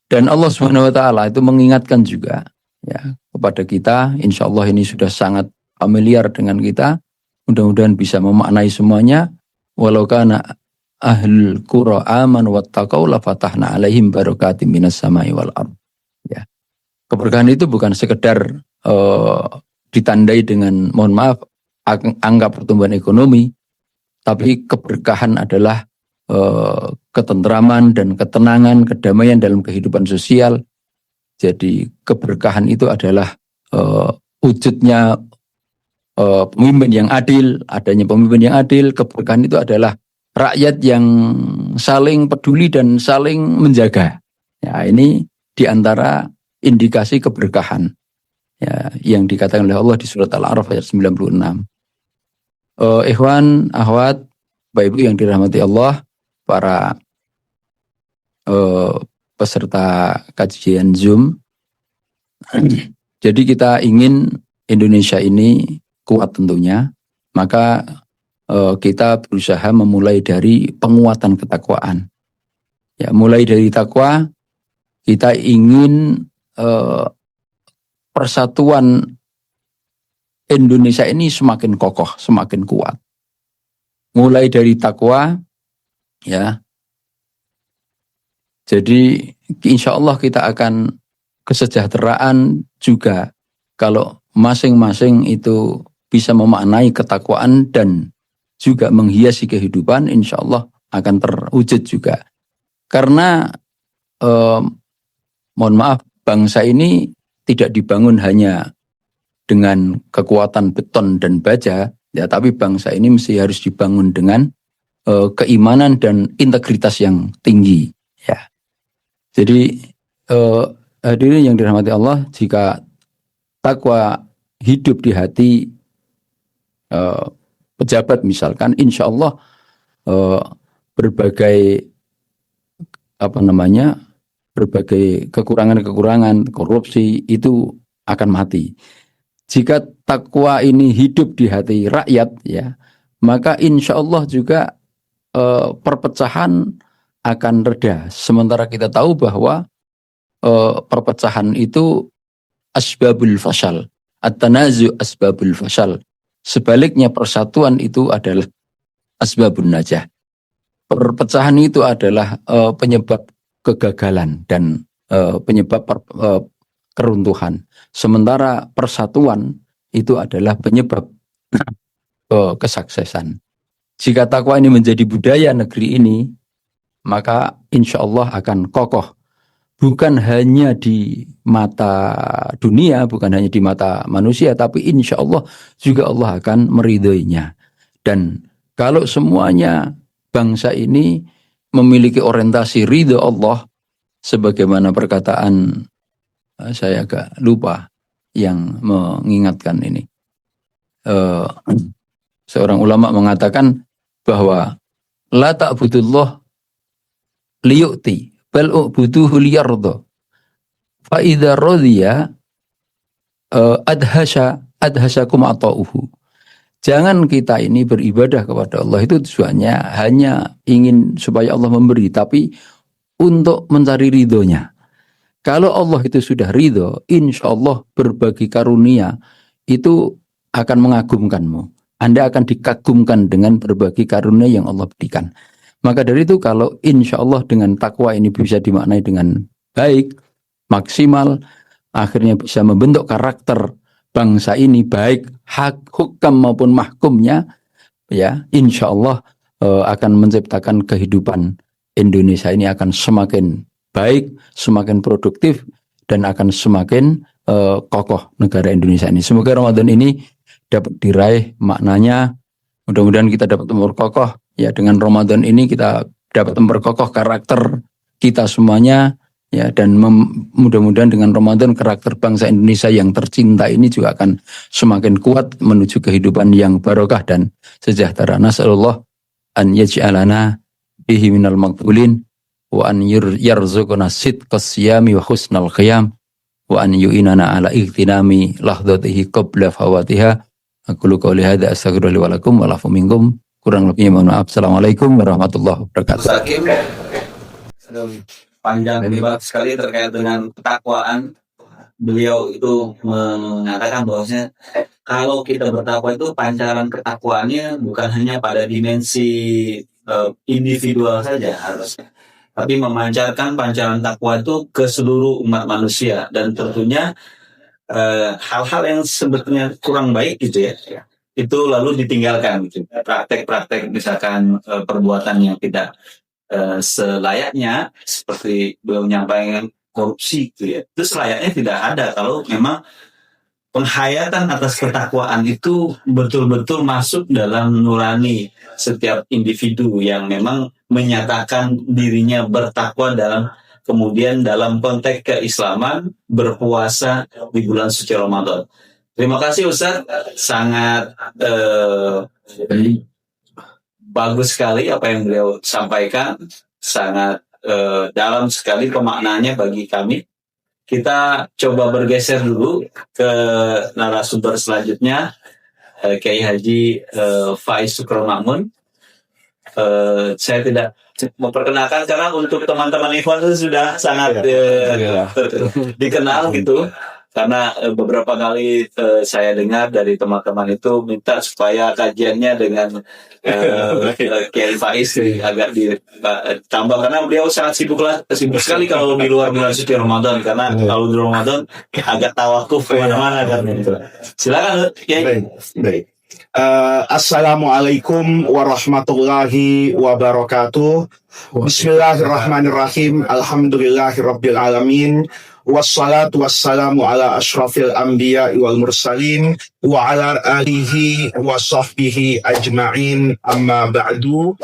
Dan Allah Subhanahu wa taala itu mengingatkan juga, ya, kepada kita, insya Allah ini sudah sangat familiar dengan kita, mudah-mudahan bisa memaknai semuanya. Walau kana ahlul qura amanu wattaqau la fatahna alaihim barakatim minas samai wal ardh. Ya. Keberkahan itu bukan sekedar ditandai dengan, mohon maaf, angka pertumbuhan ekonomi, tapi keberkahan adalah ketentraman dan ketenangan, kedamaian dalam kehidupan sosial. Jadi keberkahan itu adalah wujudnya pemimpin yang adil, adanya pemimpin yang adil. Keberkahan itu adalah rakyat yang saling peduli dan saling menjaga. Ya, ini diantara indikasi keberkahan, ya, yang dikatakan oleh Allah di surat Al-A'raf ayat 96. Ikhwan, akhwat, Bapak Ibu yang dirahmati Allah, para peserta kajian Zoom. Jadi kita ingin Indonesia ini kuat tentunya, maka kita berusaha memulai dari penguatan ketakwaan. Ya, mulai dari takwa kita ingin persatuan Indonesia ini semakin kokoh, semakin kuat. Mulai dari takwa, ya. Jadi insya Allah kita akan kesejahteraan juga kalau masing-masing itu bisa memaknai ketakwaan dan juga menghiasi kehidupan, insya Allah akan terwujud juga. Karena mohon maaf, bangsa ini tidak dibangun hanya dengan kekuatan beton dan baja, ya, tapi bangsa ini mesti harus dibangun dengan keimanan dan integritas yang tinggi. Ya, jadi hadirin yang dirahmati Allah, jika takwa hidup di hati pejabat misalkan, insya Allah berbagai berbagai kekurangan-kekurangan, korupsi itu akan mati. Jika takwa ini hidup di hati rakyat, ya, maka insya Allah juga perpecahan akan reda. Sementara kita tahu bahwa perpecahan itu asbabul fashal, at-tanazu asbabul fashal. Sebaliknya persatuan itu adalah asbabun najah. Perpecahan itu adalah penyebab kegagalan dan penyebab keruntuhan. Sementara persatuan itu adalah penyebab kesuksesan. Jika takwa ini menjadi budaya negeri ini, maka insya Allah akan kokoh. Bukan hanya di mata dunia, bukan hanya di mata manusia, tapi insya Allah juga Allah akan meridhoinya. Dan kalau semuanya bangsa ini memiliki orientasi ridho Allah, sebagaimana perkataan saya agak lupa yang mengingatkan ini. Seorang ulama mengatakan bahwa la ta'budullah liyu'ti bal u'buduhu liyardha fa idza radhiya adhasakum ata'uhu. Jangan kita ini beribadah kepada Allah itu tujuannya hanya ingin supaya Allah memberi, tapi untuk mencari ridhonya. Kalau Allah itu sudah ridho, insya Allah berbagi karunia itu akan mengagumkanmu. Anda akan dikagumkan dengan berbagi karunia yang Allah berikan. Maka dari itu kalau insya Allah dengan takwa ini bisa dimaknai dengan baik, maksimal, akhirnya bisa membentuk karakter bangsa ini baik hukam maupun mahkumnya, ya insya Allah akan menciptakan kehidupan Indonesia ini akan semakin baik, semakin produktif, dan akan semakin kokoh negara Indonesia ini. Semoga Ramadan ini dapat diraih maknanya. Mudah-mudahan kita dapat memperkokoh, ya dengan Ramadan ini kita dapat memperkokoh karakter kita semuanya, ya, dan mudah-mudahan dengan Ramadan karakter bangsa Indonesia yang tercinta ini juga akan semakin kuat menuju kehidupan yang barokah dan sejahtera. Nasallallahu an yaj'alana bihi minal maqbulin wa an yarzuqna sidqas siyami wa husnal qiyam wa an yu'inana ala ightinami lahdatihi qabla fawatiha. Aku qouli hadza astaghfirullahi wa lakum wa lafu minkum. Kurang lebihnya mohon maaf. Assalamualaikum warahmatullahi wabarakatuh. Panjang lebar sekali terkait dengan ketakwaan. Beliau itu mengatakan bahwasanya kalau kita bertakwa itu pancaran ketakwaannya bukan hanya pada dimensi individual saja harusnya, tapi memancarkan pancaran takwa itu ke seluruh umat manusia, dan tentunya hal-hal yang sebetulnya kurang baik gitu ya, itu lalu ditinggalkan gitu. Praktek-praktek misalkan perbuatan yang tidak selayaknya seperti beliau menyampaikan korupsi gitu ya, itu selayaknya tidak ada kalau memang penghayatan atas ketakwaan itu betul-betul masuk dalam nurani setiap individu yang memang menyatakan dirinya bertakwa kemudian dalam konteks keislaman berpuasa di bulan suci Ramadan. Terima kasih Ustaz, sangat bagus sekali apa yang beliau sampaikan, sangat dalam sekali pemaknaannya bagi kami. Kita coba bergeser dulu ke narasumber selanjutnya, Kiai Haji Faiz Sukron Makmun. Saya tidak memperkenalkan, karena untuk teman-teman Ikhwan itu sudah sangat Iya. dikenal gitu. Karena beberapa kali saya dengar dari teman-teman itu minta supaya kajiannya dengan Kiai Faiz agak ditambah, karena beliau sangat sibuk sekali kalau di luar bulan suci Ramadan, karena kalau di Ramadan agak tawakuf kemana-mana kan. Silakan Kiai. Baik. Assalamualaikum warahmatullahi wabarakatuh. Bismillahirrahmanirrahim. Alhamdulillahirabbil alamin. Wassalatu wassalamu ala asyrafil anbiya wal mursalin wa ala alihi wa sahbihi ajma'in, amma ba'du.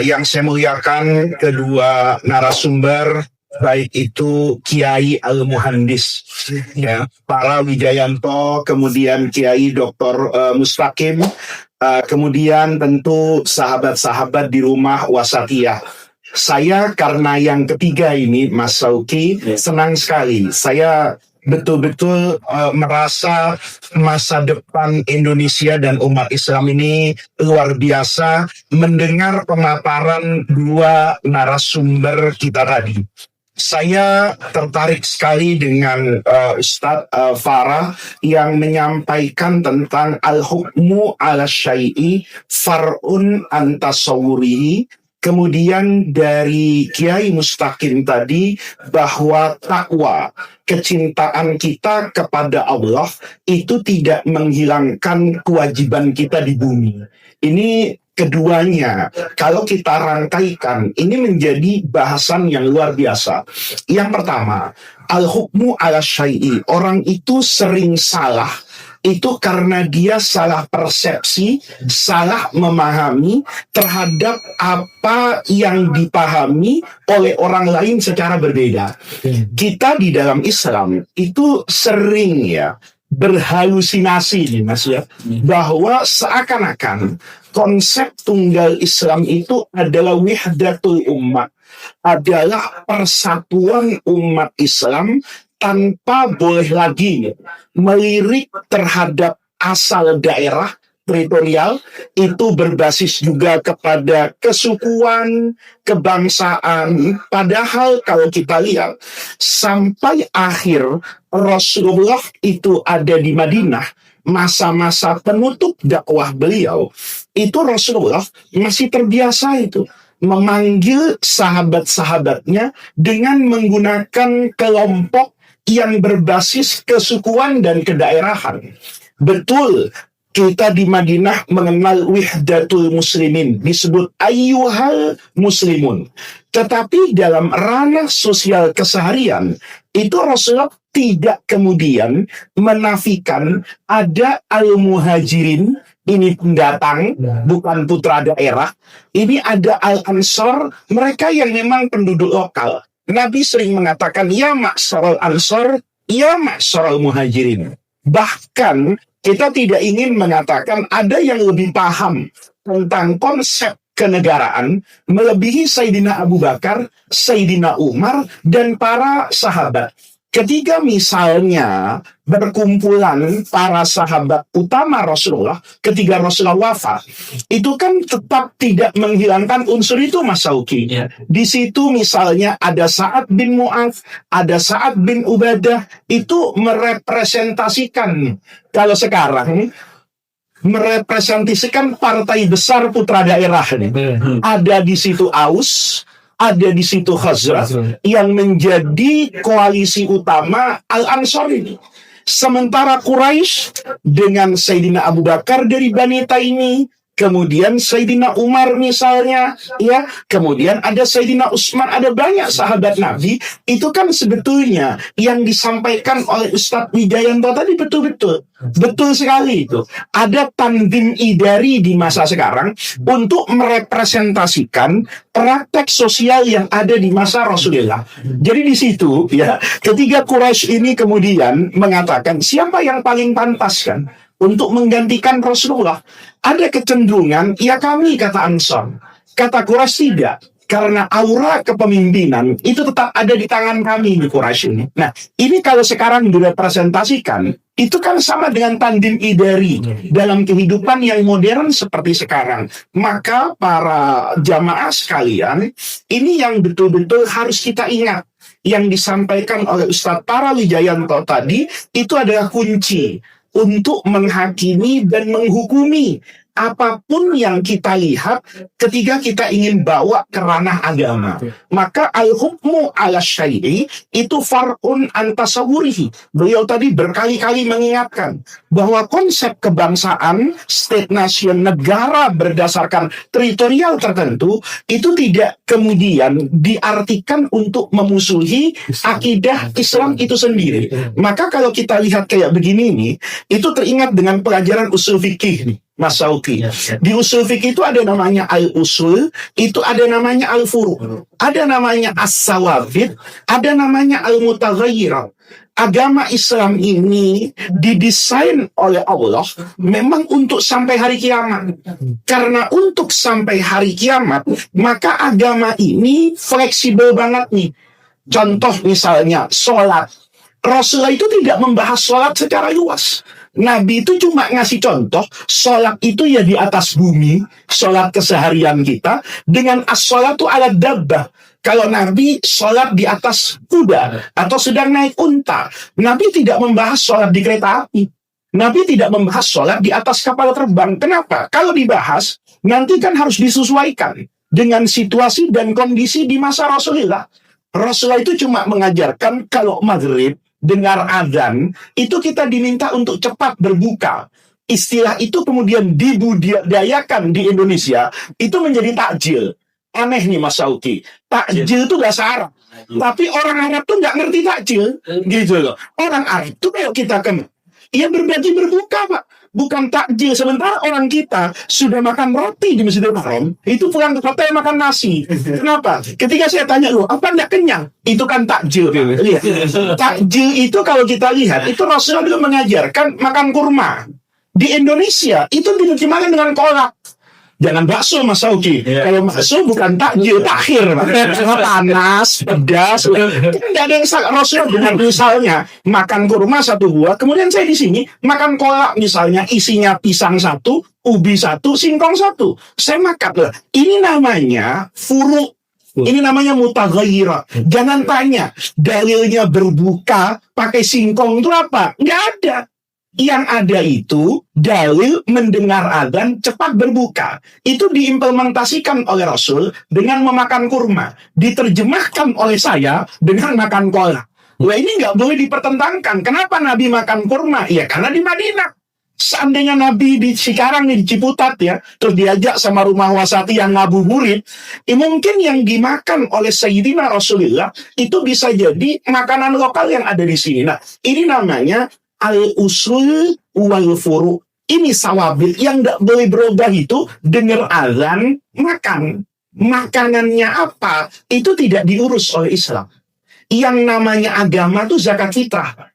Yang saya muliakan kedua narasumber, baik itu Kiai Al-Muhandis ya, Para Wijayanto, kemudian Kiai Dr. Mustaqim, kemudian tentu sahabat-sahabat di rumah Wasatiyah. Saya karena yang ketiga ini, Mas Sauki, senang sekali. Saya betul-betul merasa masa depan Indonesia dan umat Islam ini luar biasa mendengar pemaparan dua narasumber kita tadi. Saya tertarik sekali dengan Ustadz Farah yang menyampaikan tentang al-hukmu ala syai'i far'un an tasawwurihi. Kemudian dari Kiai Mustaqim tadi bahwa takwa, kecintaan kita kepada Allah itu tidak menghilangkan kewajiban kita di bumi. Ini keduanya, kalau kita rangkaikan, ini menjadi bahasan yang luar biasa. Yang pertama, al-hukmu ala syai'i. Orang itu sering salah. Itu karena dia salah persepsi, salah memahami terhadap apa yang dipahami oleh orang lain secara berbeda. Kita di dalam Islam itu sering ya berhalusinasi nih Mas ya, bahwa seakan-akan konsep tunggal Islam itu adalah wihdatul ummah, adalah persatuan umat Islam tanpa boleh lagi melirik terhadap asal daerah teritorial, itu berbasis juga kepada kesukuan, kebangsaan. Padahal kalau kita lihat sampai akhir Rasulullah itu ada di Madinah, masa-masa penutup dakwah beliau, itu Rasulullah masih terbiasa itu memanggil sahabat-sahabatnya dengan menggunakan kelompok yang berbasis kesukuan dan kedaerahan. Betul, kita di Madinah mengenal wihdatul muslimin, disebut ayyuhal muslimun. Tetapi dalam ranah sosial keseharian, itu Rasulullah tidak kemudian menafikan ada al-muhajirin, ini pendatang, bukan putra daerah. Ini ada al-ansar, mereka yang memang penduduk lokal. Nabi sering mengatakan, ya ma'syaral ansar, ya ma'syaral muhajirin. Bahkan kita tidak ingin mengatakan ada yang lebih paham tentang konsep kenegaraan melebihi Sayyidina Abu Bakar, Sayyidina Umar, dan para sahabat. Ketika misalnya berkumpulan para sahabat utama Rasulullah, ketika Rasulullah wafat, itu kan tetap tidak menghilangkan unsur itu, Mas Sauki. Di situ misalnya ada Sa'ad bin Mu'adz, ada Sa'ad bin Ubadah, itu merepresentasikan, kalau sekarang merepresentasikan partai besar putra daerah nih. Ada di situ Aus, ada di situ Khazraj yang menjadi koalisi utama Al-Ansar ini. Sementara Quraisy dengan Sayyidina Abu Bakar dari Bani Taimi, kemudian Sayyidina Umar misalnya, ya, kemudian ada Sayyidina Utsman, ada banyak sahabat Nabi. Itu kan sebetulnya yang disampaikan oleh Ustadz Wijayanto tadi betul-betul. Betul sekali itu. Ada tandim idari di masa sekarang untuk merepresentasikan praktek sosial yang ada di masa Rasulullah. Jadi di situ, ya, ketika Quraisy ini kemudian mengatakan siapa yang paling pantas kan untuk menggantikan Rasulullah, ada kecenderungan, ya kami, kata Ansar. Kata Quraisy tidak. Karena aura kepemimpinan itu tetap ada di tangan kami di Quraisy ini. Nah, ini kalau sekarang direpresentasikan Itu kan sama dengan tandim idari dalam kehidupan yang modern seperti sekarang. Maka para jamaah sekalian, ini yang betul-betul harus kita ingat. Yang disampaikan oleh Ustadz Para Wijayanto tadi, itu adalah kunci untuk menghakimi dan menghukumi apapun yang kita lihat ketika kita ingin bawa ke ranah agama. Maka al-hukmu ala syai'i itu far'un an tasawwurihi. Beliau tadi berkali-kali mengingatkan bahwa konsep kebangsaan, state nation, negara berdasarkan teritorial tertentu, itu tidak kemudian diartikan untuk memusuhi akidah Islam itu sendiri. Maka kalau kita lihat kayak begini nih, itu teringat dengan pelajaran usul fikih nih, Mas Sauki. Di usul fikih itu ada namanya al-usul, itu ada namanya al-furu', ada namanya as-sawabit, ada namanya al-mutaghayyirat. Agama Islam ini didesain oleh Allah memang untuk sampai hari kiamat. Karena untuk sampai hari kiamat, maka agama ini fleksibel banget nih. Contoh misalnya, sholat. Rasulullah itu tidak membahas sholat secara luas. Nabi itu cuma ngasih contoh, sholat itu ya di atas bumi, sholat keseharian kita, dengan as-sholatu ala dabbah. Kalau Nabi sholat di atas kuda, atau sedang naik unta, Nabi tidak membahas sholat di kereta api. Nabi tidak membahas sholat di atas kapal terbang. Kenapa? Kalau dibahas, nanti kan harus disesuaikan dengan situasi dan kondisi di masa Rasulullah. Rasulullah itu cuma mengajarkan kalau maghrib, dengar azan, itu kita diminta untuk cepat berbuka. Istilah itu kemudian dibudidayakan di Indonesia, itu menjadi takjil. Aneh nih Mas Sauki, takjil itu bahasa Arab. Tapi orang Arab tuh nggak ngerti takjil, gitu loh. Orang Arab tuh kalau kita kan, ya berbagi berbuka Pak, bukan takjil. Sementara orang kita sudah makan roti di Masjidil Haram, itu pulang ke hotel makan nasi. Kenapa? Ketika saya tanya lu, apa nggak kenyang? Itu kan takjil. Lihat. Takjil itu kalau kita lihat, itu Rasulullah juga mengajarkan makan kurma. Di Indonesia itu diterjemahkan dengan kolak. Jangan bakso Mas Sauki. Kalau bakso bukan takjil, takhir. Panas, pedas. Tidak ada yang salah. Rasulullah dengan misalnya makan kurma satu buah, kemudian saya di sini makan kolak misalnya isinya pisang satu, ubi satu, singkong satu. Saya makan lah. Ini namanya furu'. Ini namanya mutaghayyirat. Jangan tanya dalilnya berbuka pakai singkong itu apa? Nggak ada. Yang ada itu dalil mendengar adzan cepat berbuka. Itu diimplementasikan oleh Rasul dengan memakan kurma. Diterjemahkan oleh saya dengan makan kolak. Wah, ini nggak boleh dipertentangkan. Kenapa Nabi makan kurma? Ya karena di Madinah. Seandainya Nabi di Cikarang, di Ciputat ya, terus diajak sama rumah wasati yang ngabuburit, mungkin yang dimakan oleh Sayyidina Rasulullah itu bisa jadi makanan lokal yang ada di sini. Nah, ini namanya al-usul wal furu'. Ini sawabil yang tidak boleh berubah itu dengar azan, makan. Makanannya apa? Itu tidak diurus oleh Islam. Yang namanya agama itu zakat fitrah.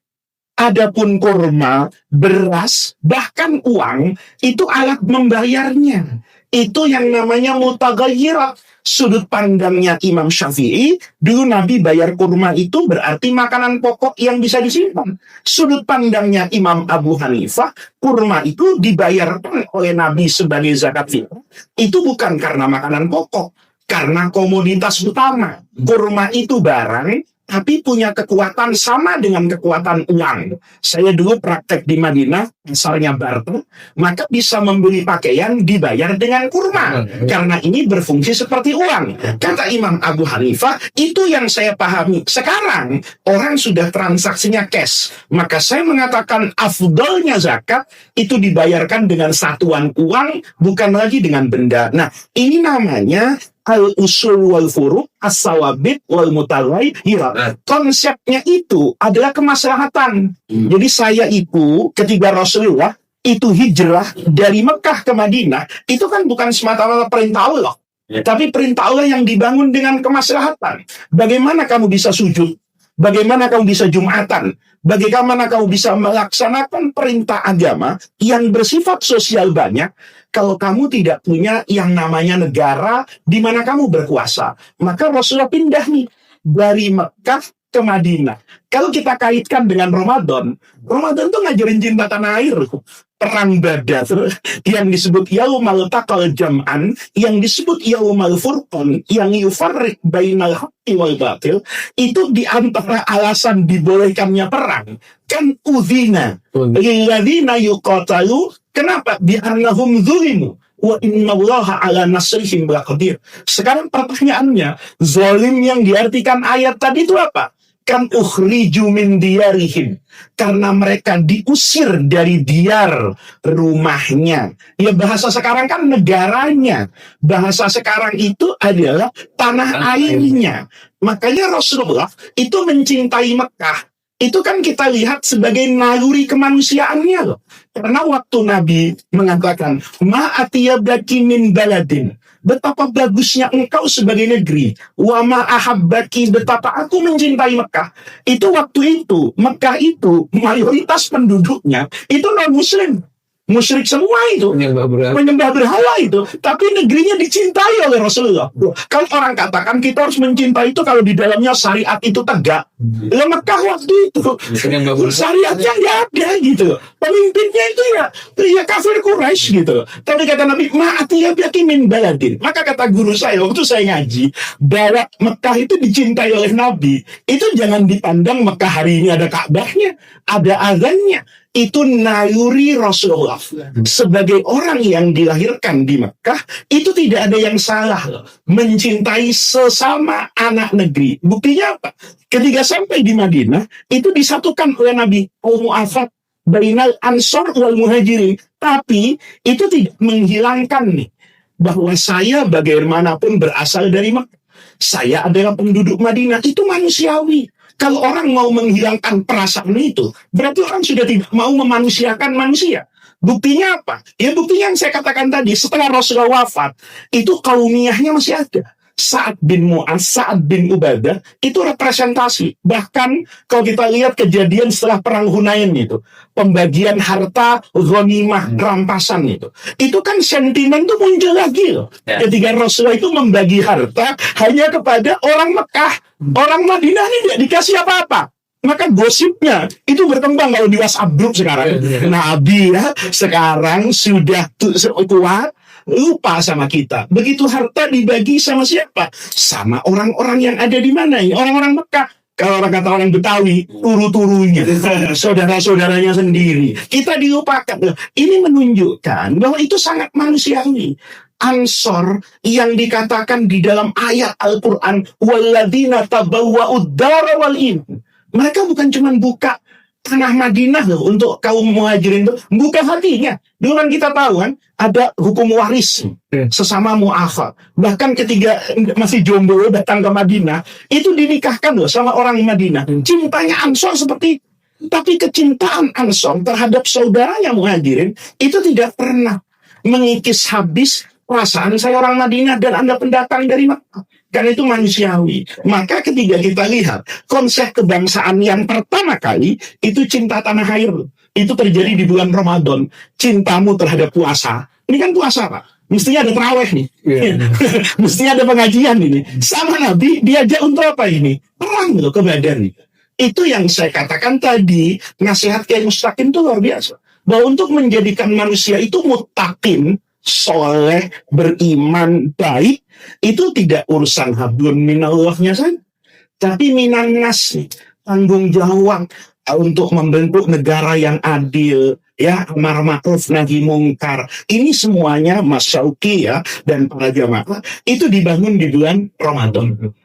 Adapun kurma, beras, bahkan uang, itu alat membayarnya. Itu yang namanya mutaghayyirat. Sudut pandangnya Imam Syafi'i, dulu Nabi bayar kurma itu berarti makanan pokok yang bisa disimpan. Sudut pandangnya Imam Abu Hanifah, kurma itu dibayarkan oleh Nabi sebagai zakat fitrah. Itu bukan karena makanan pokok, karena komoditas utama. Kurma itu barang, tapi punya kekuatan sama dengan kekuatan uang. Saya dulu praktek di Madinah, misalnya barter, maka bisa membeli pakaian dibayar dengan kurma. Karena ini berfungsi seperti uang. Kata Imam Abu Hanifah, itu yang saya pahami. Sekarang, orang sudah transaksinya cash. Maka saya mengatakan afdolnya zakat, itu dibayarkan dengan satuan uang, bukan lagi dengan benda. Nah, ini namanya al-usul wal furu', as-sawabit wal mutaghayyirat. Konsepnya itu adalah kemaslahatan. Jadi saya itu ketika Rasulullah itu hijrah dari Mekah ke Madinah, itu kan bukan semata-mata perintah Allah, tapi perintah Allah yang dibangun dengan kemaslahatan. Bagaimana kamu bisa sujud? Bagaimana kamu bisa Jumatan? Bagaimana kamu bisa melaksanakan perintah agama yang bersifat sosial banyak kalau kamu tidak punya yang namanya negara di mana kamu berkuasa? Maka Rasulullah pindah nih dari Mekah ke Madinah. Kalau kita kaitkan dengan Ramadan tuh ngajarin cinta tanah air. Perang Badar yang disebut Yaumal Taqal Jam'an, yang disebut Yaumal Furqan, yang yufarriq bainal haqqi wal batil, itu diantara alasan dibolehkannya perang. Kan uzina lilladzina yuqatalu, kenapa? Bi'annahum zulimu wa innallaha ala nasrihim laqadir. Sekarang pertanyaannya, zalim yang diartikan ayat tadi itu apa? Kan ukhriju min diyarihim, karena mereka diusir dari diar rumahnya. Ya bahasa sekarang kan negaranya. Bahasa sekarang itu adalah tanah airnya. Makanya Rasulullah itu mencintai Mekah. Itu kan kita lihat sebagai naluri kemanusiaannya loh. Karena waktu Nabi mengatakan, ma'atiyabaki min baladin, betapa bagusnya engkau sebagai negeri. Wa ma'ahabbaki, betapa aku mencintai Mekah. Itu waktu itu, Mekah itu mayoritas penduduknya itu non-muslim. Musyrik semua itu. Penyembah berhala itu. Tapi negerinya dicintai oleh Rasulullah. Kalau orang katakan kita harus mencintai itu kalau di dalamnya syariat itu tegak. Lah Mekah waktu itu syariatnya nggak ada gitu. Pemimpinnya itu ya kafir Quraisy gitu. Tapi kata Nabi, ma'atiyabaki min baladin. Maka kata guru saya waktu saya ngaji, bahwa Mekah itu dicintai oleh Nabi. Itu jangan dipandang Mekah hari ini ada Ka'bahnya, ada azannya. Itu naluri Rasulullah. Sebagai orang yang dilahirkan di Mekah, itu tidak ada yang salah loh. Mencintai sesama anak negeri. Buktinya apa? Ketika sampai di Madinah, itu disatukan oleh Nabi. Al-Mu'afat bainal ansor wal muhajirin. Tapi itu tidak menghilangkan nih, bahwa saya bagaimanapun berasal dari Mekah. Saya adalah penduduk Madinah. Itu manusiawi. Kalau orang mau menghilangkan perasaan itu, berarti orang sudah tidak mau memanusiakan manusia. Buktinya apa? Ya buktinya yang saya katakan tadi, setelah Rasulullah wafat, itu kaumiyahnya masih ada. Sa'ad bin Mu'az, Sa'ad bin Ubadah, itu representasi. Bahkan kalau kita lihat kejadian setelah perang Hunain itu, pembagian harta, ghanimah, rampasan itu kan sentimen itu muncul lagi loh. Ya. Ketika Rasulullah itu membagi harta hanya kepada orang Mekah, orang Madinah ini tidak dikasih apa-apa. Maka gosipnya itu berkembang kalau di WhatsApp group sekarang. Nabi ya sekarang sudah kuat, lupa sama kita. Begitu harta dibagi sama siapa? Sama orang-orang yang ada di mana ini? Orang-orang Mekah. Kalau orang kata orang Betawi, turu-turunya, saudara-saudaranya sendiri. Kita dilupakan. Ini menunjukkan bahwa itu sangat manusiawi. Ansor yang dikatakan di dalam ayat Al-Quran, walladzina tabawwa'ud dara wal iman. Mereka bukan cuma buka tanah Madinah loh untuk kaum muhajirin itu, bukan hatinya. Dulu kan kita tahu kan ada hukum waris sesama mu'afa. Bahkan ketika masih jomblo datang ke Madinah, itu dinikahkan loh sama orang Madinah. Cintanya Ansor seperti, tapi kecintaan Ansor terhadap saudaranya muhajirin itu tidak pernah mengikis habis perasaan saya orang Madinah dan Anda pendatang dari Makkah. Karena itu manusiawi. Maka ketika kita lihat konsep kebangsaan yang pertama kali itu cinta tanah air. Itu terjadi di bulan Ramadan. Cintamu terhadap puasa. Ini kan puasa Pak. Mestinya ada tarawih nih. Mestinya ada pengajian ini. Sama Nabi diajak untuk apa ini? Perang loh ke badan nih. Itu yang saya katakan tadi. Nasihat Kiai Mustaqim itu luar biasa. Bahwa untuk menjadikan manusia itu muttaqin, soleh, beriman, baik, itu tidak urusan hablum minallahnya saja, tapi minan nas, tanggung jawab untuk membentuk negara yang adil, ya, amar ma'ruf nahi mungkar. Ini semuanya Mas Syauqi ya dan para jamaah itu dibangun di bulan Ramadan.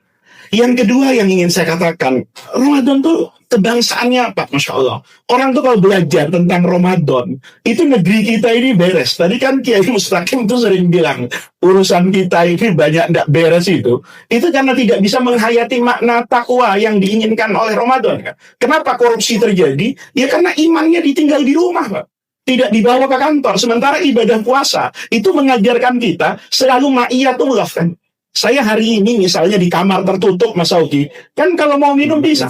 Yang kedua yang ingin saya katakan, Ramadan tuh kebangsaannya apa? Masya Allah. Orang tuh kalau belajar tentang Ramadan, itu negeri kita ini beres. Tadi kan Kiai Mustaqim tuh sering bilang, urusan kita ini banyak tidak beres itu. Itu karena tidak bisa menghayati makna takwa yang diinginkan oleh Ramadan. Kenapa korupsi terjadi? Ya karena imannya ditinggal di rumah, Pak. Tidak dibawa ke kantor. Sementara ibadah puasa, itu mengajarkan kita selalu ma'iyatullah kan. Saya hari ini misalnya di kamar tertutup Mas Auki, kan kalau mau minum bisa.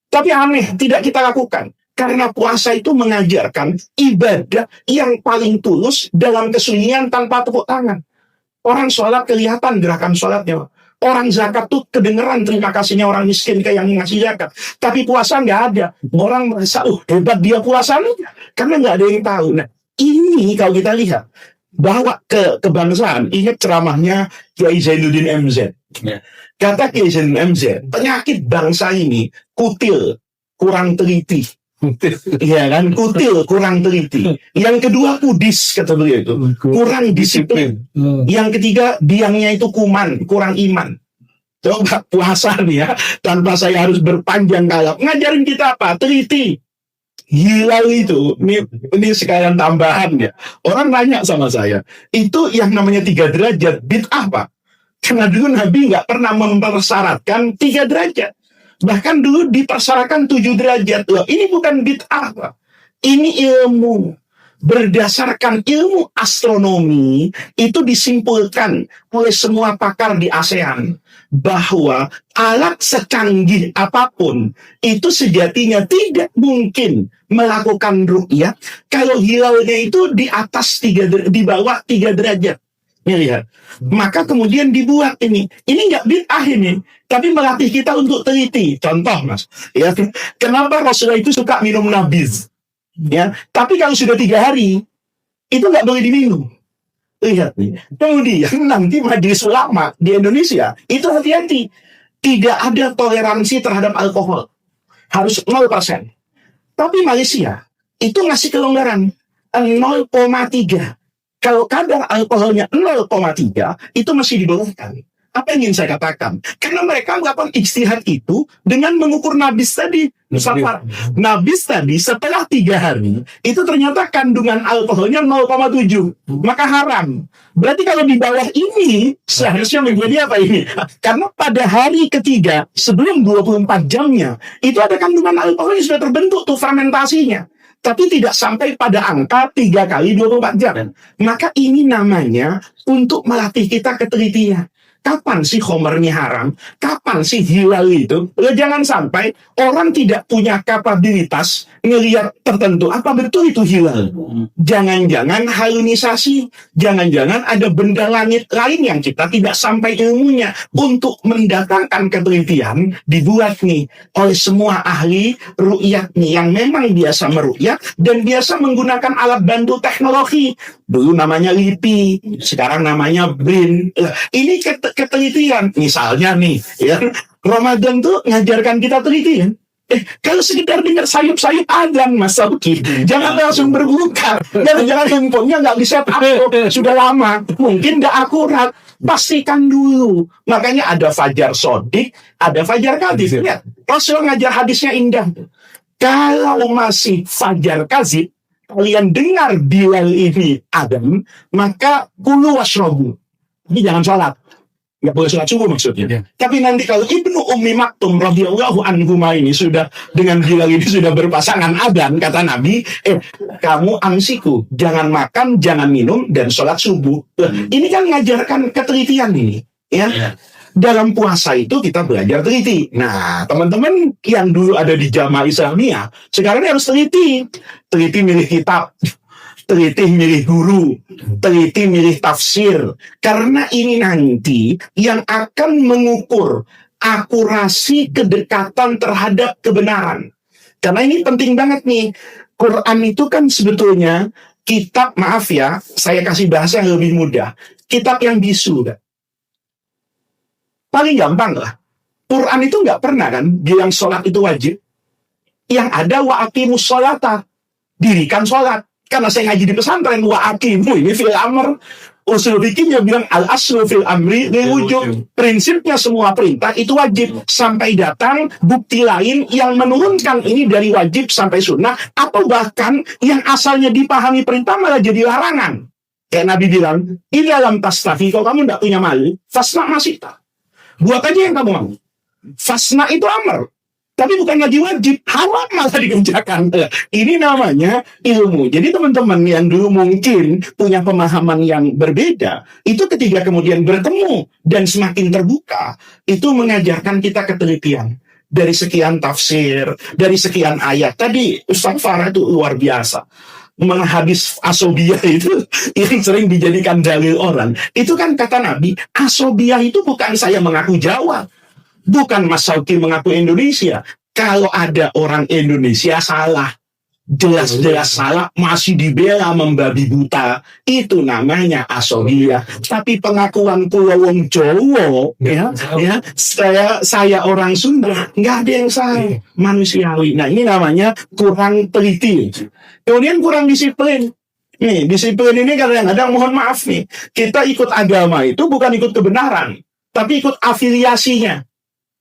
Tapi aneh, tidak kita lakukan. Karena puasa itu mengajarkan ibadah yang paling tulus dalam kesunyian tanpa tepuk tangan. Orang sholat kelihatan gerakan sholatnya. Orang zakat tuh kedengeran terima kasihnya orang miskin kayak yang ngasih zakat. Tapi puasa nggak ada. Orang merasa, hebat dia puasa nih. Karena nggak ada yang tahu. Nah, ini kalau kita lihat, bawa ke kebangsaan, ingat ceramahnya Kiai Zainuddin MZ. Ya. Kata Kiai Zainuddin MZ, penyakit bangsa ini kutil, kurang teliti. Iya kan, kutil, kurang teliti. Yang kedua kudis, kata beliau itu, kurang disiplin. Yang ketiga biangnya itu kuman, kurang iman. Coba puasa nih ya, tanpa saya harus berpanjang kalap. Ngajarin kita apa? Teliti. Hilal itu, ini sekalian tambahan ya. Orang nanya sama saya, itu yang namanya 3 derajat, bid'ah Pak. Karena dulu Nabi nggak pernah mempersyaratkan 3 derajat. Bahkan dulu dipersyaratkan 7 derajat. Loh, ini bukan bid'ah Pak. Ini ilmu. Berdasarkan ilmu astronomi, itu disimpulkan oleh semua pakar di ASEAN bahwa alat secanggih apapun itu sejatinya tidak mungkin melakukan ru'yah kalau hilalnya itu di bawah 3 derajat. Nih lihat. Maka kemudian dibuat ini nggak bid'ah ini, tapi melatih kita untuk teliti. Contoh Mas, ya, kenapa Rasulullah itu suka minum nabiz? Ya, tapi kalau sudah 3 hari itu nggak boleh diminum. Lihat nih. Kemudian nanti majelis ulama di Indonesia itu hati-hati, tidak ada toleransi terhadap alkohol, harus 0%. Tapi Malaysia itu ngasih kelonggaran 0,3. Kalau kadar alkoholnya 0,3 itu masih dibolehkan. Apa yang ingin saya katakan? Karena mereka melakukan ijtihad itu dengan mengukur nabis tadi. Musafar. Nabis tadi setelah 3 hari, itu ternyata kandungan alkoholnya 0,7. Maka haram. Berarti kalau di bawah ini, seharusnya menjadi apa ini? Karena pada hari ketiga, sebelum 24 jamnya, itu ada kandungan alkohol yang sudah terbentuk tuh fermentasinya. Tapi tidak sampai pada angka 3 kali 24 jam. Maka ini namanya untuk melatih kita ketelitian. Kapan sih khomernya haram? Kapan sih hilal itu? Jangan sampai orang tidak punya kapabilitas ngelihat tertentu. Apa betul itu hilal? Jangan-jangan halunisasi. Jangan-jangan ada benda langit lain yang kita tidak sampai ilmunya. Untuk mendatangkan ketelitian dibuat nih oleh semua ahli ru'yat nih yang memang biasa meru'yat dan biasa menggunakan alat bantu teknologi. Dulu namanya LIPI, sekarang namanya BRIN. Ini ketelitian. Misalnya nih, ya, Ramadan tuh ngajarkan kita telitian. Kalau sekedar dengar sayup-sayup adzan Mas Sauki, jangan langsung berbuka. Jangan handphonenya nggak bisa sudah lama, mungkin nggak akurat. Pastikan dulu. Makanya ada fajar sodik, ada fajar kadhib. Lihat, Rasul ngajar hadisnya indah. Kalau masih fajar kazib, kalian dengar Bilal ini adzan, maka kulu washrobu. Ini jangan sholat. Nggak boleh sholat subuh maksudnya. Yeah. Tapi nanti kalau Ibnu Ummi Maktum radhiyallahu anhuma ini sudah dengan Bilal ini sudah berpasangan adzan, kata Nabi, kamu amsiku, jangan makan, jangan minum, dan sholat subuh. Ini kan ngajarkan ketelitian ini. Ya. Yeah. Dalam puasa itu kita belajar teliti. Nah, teman-teman yang dulu ada di Jamaah Islamiyah, sekarang harus teliti. Teliti milih kitab, teliti milih guru, teliti milih tafsir. Karena ini nanti yang akan mengukur akurasi kedekatan terhadap kebenaran. Karena ini penting banget nih. Quran itu kan sebetulnya kitab, maaf ya, saya kasih bahasa yang lebih mudah. Kitab yang bisu, kan? Paling gampang lah. Quran itu nggak pernah kan bilang sholat itu wajib. Yang ada wa aqimus sholata, dirikan sholat. Karena saya ngaji di pesantren wa aqimu ini fil amr. Usul fikihnya bilang al aslu fil amri lil wujub. Prinsipnya semua perintah itu wajib sampai datang bukti lain yang menurunkan ini dari wajib sampai sunnah, atau bahkan yang asalnya dipahami perintah malah jadi larangan. Kayak Nabi bilang, "In lam tastafi, kalau kamu tidak punya malu, fasna masita." Buat aja yang kamu mau. Fasna itu amr, tapi bukan lagi wajib, haram malah dikerjakan. Ini namanya ilmu. Jadi teman-teman yang dulu mungkin punya pemahaman yang berbeda, itu ketika kemudian bertemu dan semakin terbuka, itu mengajarkan kita ketelitian. Dari sekian tafsir, dari sekian ayat. Tadi Ustaz Farah itu luar biasa. menghadis asobiyah itu yang sering dijadikan dalil orang. Itu kan kata Nabi, asobiyah itu bukan saya mengaku Jawa, bukan Mas Sauki mengaku Indonesia. Kalau ada orang Indonesia salah, jelas-jelas salah, masih dibela membabi buta, itu namanya asobiyah. Tapi pengakuan Pulau Wong Jowo, ya, saya orang Sunda, nggak ada yang salah, manusiawi. Nah, ini namanya kurang teliti. Kemudian kurang disiplin. Nih, disiplin ini kadang-kadang mohon maaf nih, kita ikut agama itu bukan ikut kebenaran, tapi ikut afiliasinya,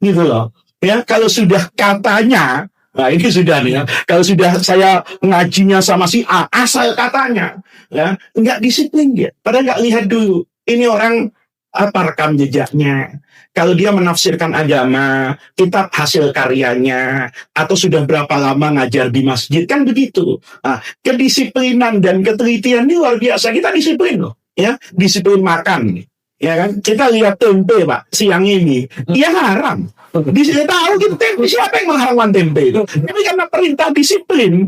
gitu loh. Ya, kalau sudah katanya, nah ini sudah nih ya, kalau sudah saya ngajinya sama si A, asal katanya, ya nggak disiplin dia, padahal nggak lihat dulu, ini orang apa rekam jejaknya, kalau dia menafsirkan agama, kitab hasil karyanya, atau sudah berapa lama ngajar di masjid, kan begitu. Nah, kedisiplinan dan ketelitian ini luar biasa, kita disiplin loh, ya, disiplin makan, ya kan, kita lihat tempe Pak, siang ini, ya haram. Di sini tahu gitu tempe, siapa yang mengharamkan tempe itu? Tapi karena perintah disiplin,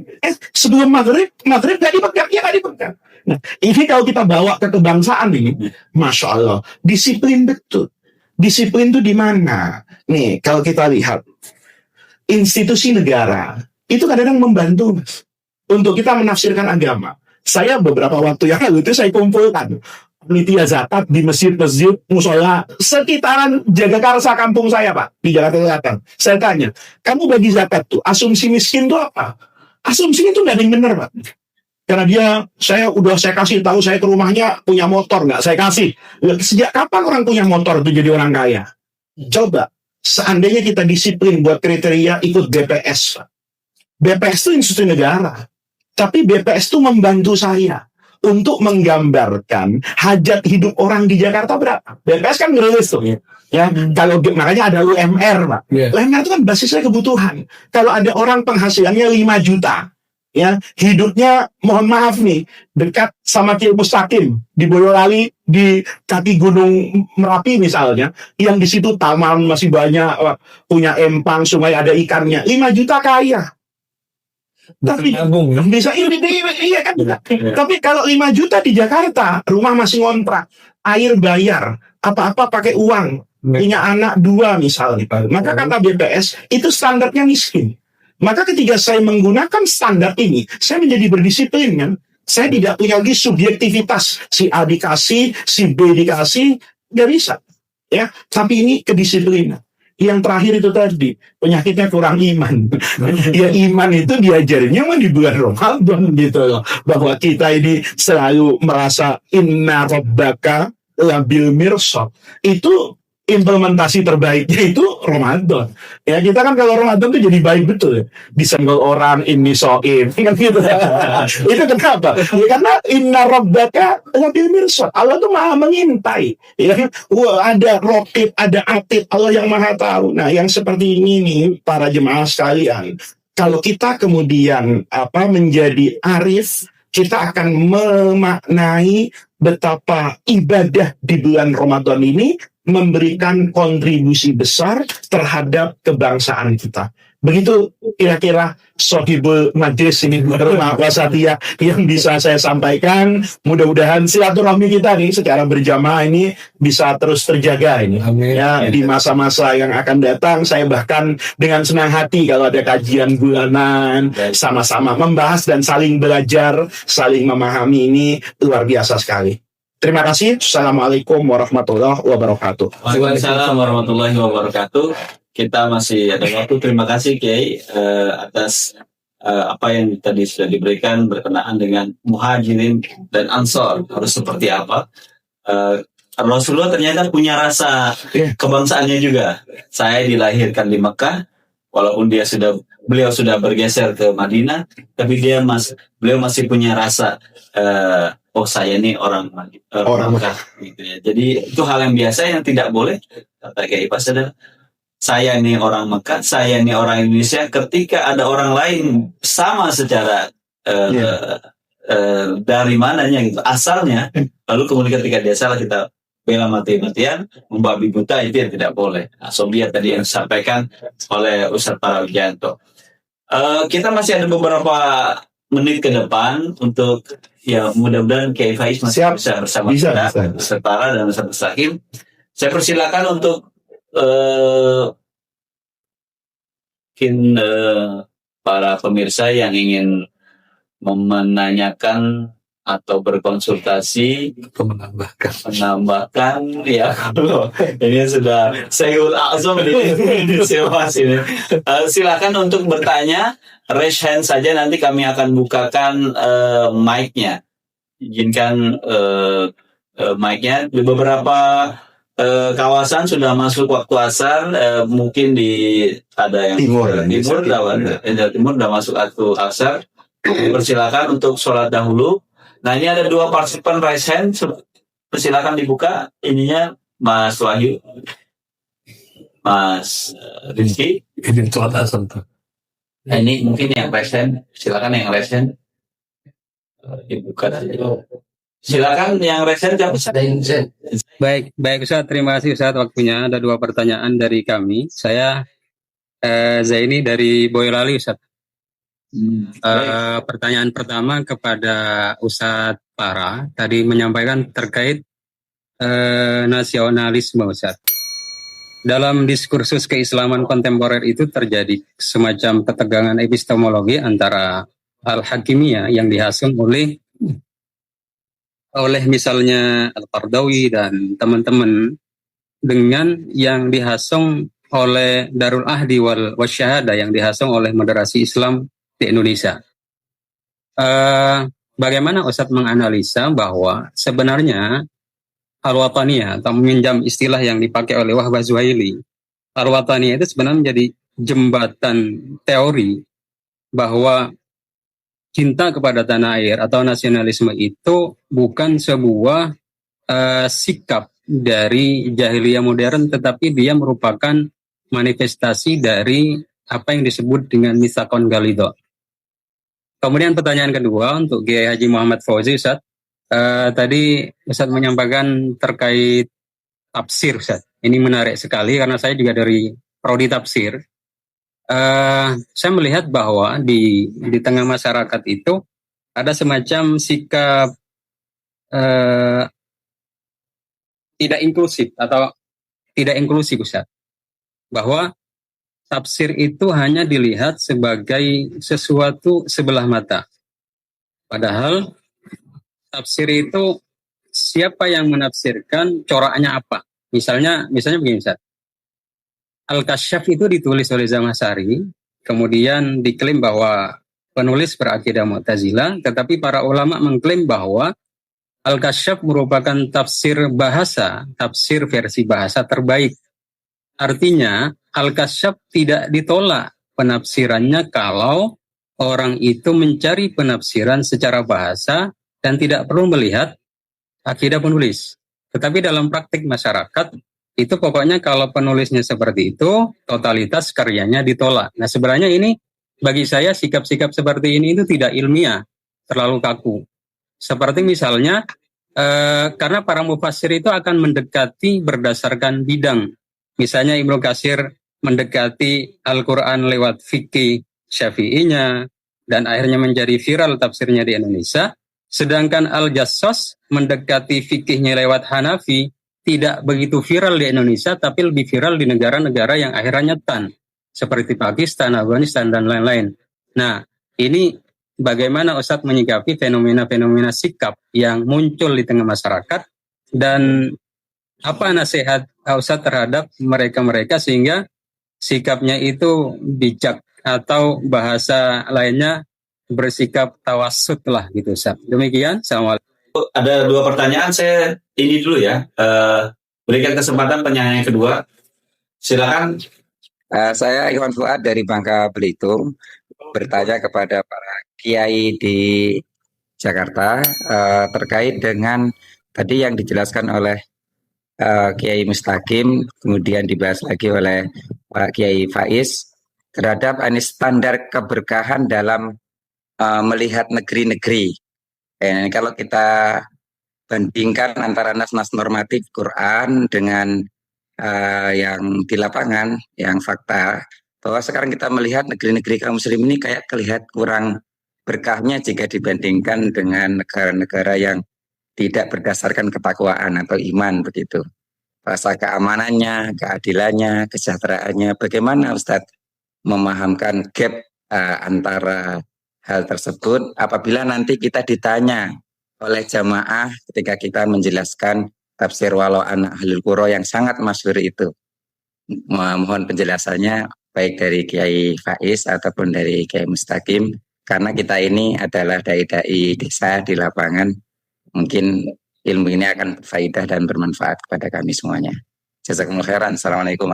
sebelum maghrib nggak dipegang, ya nggak dipegang. Nah, ini kalau kita bawa ke kebangsaan ini, masya Allah, disiplin betul. Disiplin itu di mana? Nih, kalau kita lihat institusi negara itu kadang-kadang membantu Mas, untuk kita menafsirkan agama. Saya beberapa waktu yang lalu itu saya kumpulkan panitia zakat di masjid-masjid musola sekitaran Jagakarsa kampung saya Pak, di Jakarta Selatan. Saya tanya, kamu bagi zakat tuh asumsi miskin tuh apa? Asumsi itu nggak ada yang benar Pak. Karena saya kasih tahu saya ke rumahnya punya motor, nggak saya kasih. Sejak kapan orang punya motor itu jadi orang kaya? Coba, seandainya kita disiplin buat kriteria ikut BPS Pak. BPS itu institusi negara, tapi BPS itu membantu saya untuk menggambarkan hajat hidup orang di Jakarta berapa. BPS kan ngerilis tuh. Ya, kalau makanya ada UMR, Pak. UMR itu kan basisnya kebutuhan. Kalau ada orang penghasilannya 5 juta, ya, hidupnya mohon maaf nih, dekat sama Kiai Mustaqim di Boyolali, di kaki Gunung Merapi misalnya, yang di situ taman masih banyak, punya empang, sungai ada ikannya, 5 juta kaya. Tapi bisa iya kan. Tapi kalau 5 juta di Jakarta, rumah masih ngontrak, air bayar, apa-apa pakai uang, punya anak 2 misalnya, maka kata BPS itu standarnya miskin. Maka ketika saya menggunakan standar ini, saya menjadi berdisiplin kan. Saya tidak punya lagi subjektivitas, si A dikasih, si B dikasih, nggak bisa. Ya, tapi ini kedisiplinan. Yang terakhir itu tadi, penyakitnya kurang iman. Ya iman itu diajarinnya mah di bulan Ramadan gitu loh. Bahwa kita ini selalu merasa inna rabbaka labil mirsad. Itu implementasi terbaiknya itu Ramadan. Ya kita kan kalau Ramadan tuh jadi baik betul ya. Disenggol orang ini so'im. Kan gitu. Itu kenapa? Ya karena inna rabbaka labil mirsad. Allah tuh maha mengintai. Ya kan? Ada raqib, ada atid. Allah yang maha tahu. Nah yang seperti ini nih para jemaah sekalian. Kalau kita kemudian menjadi arif, kita akan memaknai betapa ibadah di bulan Ramadan ini memberikan kontribusi besar terhadap kebangsaan kita. Begitu kira-kira Sohibul Majlis ini Rumah Wasatiyah yang bisa saya sampaikan. Mudah-mudahan silaturahmi kita nih secara berjamaah ini bisa terus terjaga ini. Amin. Ya, di masa-masa yang akan datang saya bahkan dengan senang hati kalau ada kajian bulanan sama-sama membahas dan saling belajar, saling memahami, ini luar biasa sekali. Terima kasih. Assalamualaikum warahmatullahi wabarakatuh. Waalaikumsalam warahmatullahi wabarakatuh. Kita masih ada waktu. Terima kasih Kiai atas apa yang tadi sudah diberikan berkenaan dengan muhajirin dan ansor harus seperti apa. Rasulullah ternyata punya rasa kebangsaannya juga. Saya dilahirkan di Mekah, walaupun beliau sudah bergeser ke Madinah, tapi beliau masih punya rasa saya ini orang Mekah gitu ya. Jadi itu hal yang biasa yang tidak boleh kata Kiai Pas adalah saya ini orang Mekah, saya ini orang Indonesia. Ketika ada orang lain sama secara dari mananya gitu, asalnya, lalu kemudian ketika dia salah kita bela mati-matian, membabi buta, itu yang tidak boleh. Asobiyah tadi yang disampaikan oleh Ustaz Parawijanto. Kita masih ada beberapa menit ke depan untuk ya mudah-mudahan Kiai Faiz masih Siap. bisa bersama Bisa, kita, bisa. Ustaz Farah dan Ustaz Mustaqim. Saya persilakan untuk mungkin para pemirsa yang ingin menanyakan atau berkonsultasi, menambahkan ya kalau ini sudah Sayyul A'zam di Silmas ini. Silakan untuk bertanya, raise hand saja, nanti kami akan bukakan mic-nya. Izinkan mic-nya. Di beberapa kawasan sudah masuk waktu asar, mungkin ada yang Timur udah masuk waktu asar. Persilakan untuk sholat dahulu. Nah, ini ada 2 partisipan raise hand. Persilakan dibuka ininya, Mas Wahyu, Mas Rizky. Ini sholat asar tuh. Nah, ini mungkin yang raise hand. Silakan yang raise hand dibuka. Silakan yang raise hand. Baik Ustaz, terima kasih Ustaz waktunya. Ada 2 pertanyaan dari kami. Saya Zaini dari Boyolali, Ustaz. Pertanyaan pertama kepada Ustaz Farah, tadi menyampaikan terkait nasionalisme, Ustaz. Dalam diskursus keislaman kontemporer itu terjadi semacam ketegangan epistemologi antara al-hakimiyah yang dihasung oleh misalnya Al-Qardawi dan teman-teman dengan yang dihasung oleh Darul Ahdi wal Wasyahadah yang dihasung oleh moderasi Islam di Indonesia. Bagaimana Ustadz menganalisa bahwa sebenarnya al-wataniyah atau meminjam istilah yang dipakai oleh Wahbah Zuhaili, al-wataniyah itu sebenarnya menjadi jembatan teori bahwa cinta kepada tanah air atau nasionalisme itu bukan sebuah sikap dari jahiliyah modern, tetapi dia merupakan manifestasi dari apa yang disebut dengan Mitsaqon Ghalidho. Kemudian pertanyaan kedua untuk Kiai Haji Muhammad Fauzi, Ustaz. Tadi Ustaz menyampaikan terkait tafsir, Ustaz. Ini menarik sekali karena saya juga dari prodi tafsir. Saya melihat bahwa di tengah masyarakat itu ada semacam sikap tidak inklusif atau tidak inklusif, Ustaz. Bahwa tafsir itu hanya dilihat sebagai sesuatu sebelah mata. Padahal tafsir itu siapa yang menafsirkan, coraknya apa. Misalnya begini, Ustaz. Al-Kasyaf itu ditulis oleh Zamakhsyari, kemudian diklaim bahwa penulis berakidah Mu'tazilah, tetapi para ulama mengklaim bahwa Al-Kasyaf merupakan tafsir versi bahasa terbaik. Artinya, Al-Kasyaf tidak ditolak penafsirannya kalau orang itu mencari penafsiran secara bahasa dan tidak perlu melihat akidah penulis. Tetapi dalam praktik masyarakat, itu pokoknya kalau penulisnya seperti itu, totalitas karyanya ditolak. Nah, sebenarnya ini bagi saya sikap-sikap seperti ini itu tidak ilmiah, terlalu kaku. Seperti misalnya, karena para mufassir itu akan mendekati berdasarkan bidang. Misalnya Ibnu Katsir mendekati Al-Quran lewat fikih Syafi'inya, dan akhirnya menjadi viral tafsirnya di Indonesia. Sedangkan Al-Jassas mendekati fikihnya lewat Hanafi, tidak begitu viral di Indonesia, tapi lebih viral di negara-negara yang akhirnya tan, seperti Pakistan, Afghanistan, dan lain-lain. Nah, ini bagaimana Ustadz menyikapi fenomena-fenomena sikap yang muncul di tengah masyarakat, dan apa nasihat Ustadz terhadap mereka-mereka sehingga sikapnya itu bijak, atau bahasa lainnya bersikap tawassut lah gitu, Ustadz. Demikian, Assalamualaikum. Ada 2 pertanyaan, saya ini dulu ya. Berikan kesempatan penyanyi yang kedua. Silakan. Saya Iwan Fuad dari Bangka Belitung, bertanya kepada para kiai di Jakarta terkait dengan tadi yang dijelaskan oleh Kiai Mustaqim, kemudian dibahas lagi oleh Pak Kiai Faiz terhadap standar keberkahan dalam melihat negeri-negeri. Kalau kita bandingkan antara nas-nas normatif Quran dengan yang di lapangan, yang fakta, bahwa sekarang kita melihat negeri-negeri kaum muslim ini kayak terlihat kurang berkahnya jika dibandingkan dengan negara-negara yang tidak berdasarkan ketakwaan atau iman begitu. Rasa keamanannya, keadilannya, kesejahteraannya, bagaimana Ustadz memahamkan gap antara hal tersebut apabila nanti kita ditanya oleh jamaah ketika kita menjelaskan tafsir walau anak ahlul qura yang sangat masyhur itu. Mohon penjelasannya baik dari Kiai Faiz ataupun dari Kiai Mustaqim, karena kita ini adalah dai-dai desa di lapangan, mungkin ilmu ini akan berfaedah dan bermanfaat kepada kami semuanya. Jazakumullah khairan. Assalamualaikum.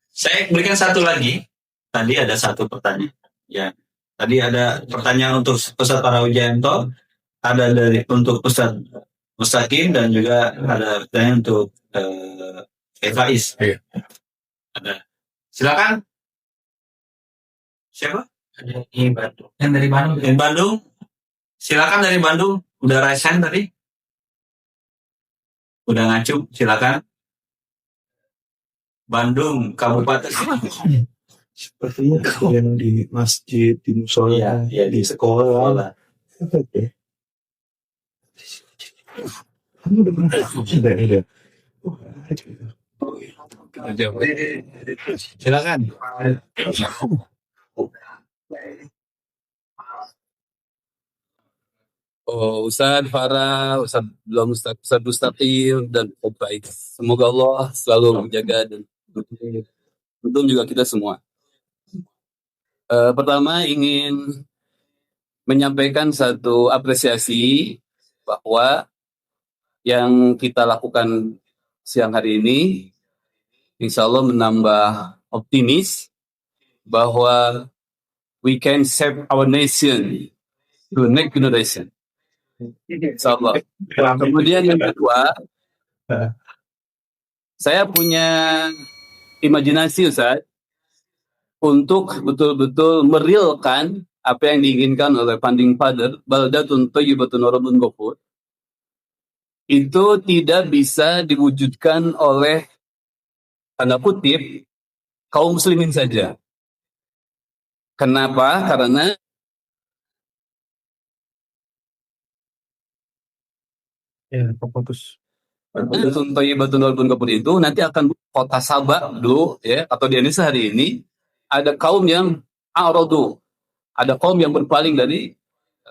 Saya berikan satu lagi. Tadi ada satu pertanyaan. Ya, tadi ada pertanyaan untuk Ustadz Parawijayanto, ada untuk Ustadz Mustaqim, dan juga ada pertanyaan untuk Faiz. Iya. Ada. Silakan. Siapa? Yang Bandung. Yang dari Bandung. Yang Bandung. Silakan dari Bandung. Udah raise hand tadi? Udah ngacu, silakan. Bandung, Kabupaten. Sepertinya yang di masjid, di musola, Iya, di sekolah. Kamu udah pernah? Silakan. Oh, Ustadz Farah, Ustadz Mustaqim, dan baik. Semoga Allah selalu menjaga dan untung juga kita semua. Pertama ingin menyampaikan satu apresiasi bahwa yang kita lakukan siang hari ini insya Allah menambah optimis bahwa we can save our nation to the next generation. Insya Allah. Kemudian yang kedua, saya punya imajinasi Ustaz untuk betul-betul merealkan apa yang diinginkan oleh Founding Father, baldatun thayyibatun wa rabbun ghafur. Itu tidak bisa diwujudkan oleh tanda kutip kaum muslimin saja. Kenapa? Karena Thayyibatun wa rabbun ghafur itu nanti akan kota Sabah dulu ya, atau di Indonesia hari ini ada kaum yang a'radu, ada kaum yang berpaling dari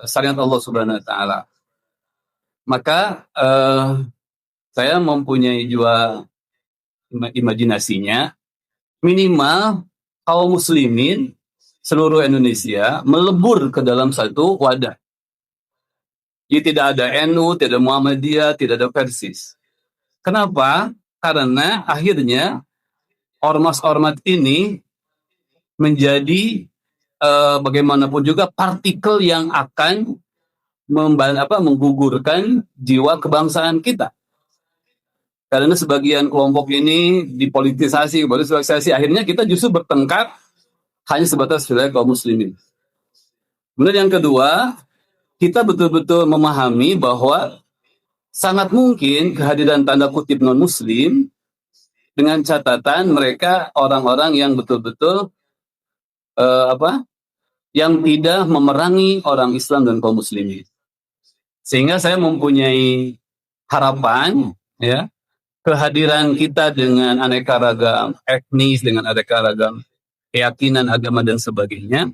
syariat Allah Subhanahu wa taala. Maka saya mempunyai juga imajinasinya, minimal kaum muslimin seluruh Indonesia melebur ke dalam satu wadah. Jadi tidak ada NU, tidak ada Muhammadiyah, tidak ada Persis. Kenapa? Karena akhirnya ormas-ormas ini menjadi bagaimanapun juga partikel yang akan menggugurkan jiwa kebangsaan kita. Karena sebagian kelompok ini dipolitisasi, akhirnya kita justru bertengkar hanya sebatas wilayah kaum muslimin. Kemudian yang kedua, kita betul-betul memahami bahwa sangat mungkin kehadiran tanda kutip non-muslim dengan catatan mereka orang-orang yang betul-betul yang tidak memerangi orang Islam dan kaum muslimin. Sehingga saya mempunyai harapan ya, kehadiran kita dengan aneka ragam etnis, dengan aneka ragam keyakinan agama dan sebagainya,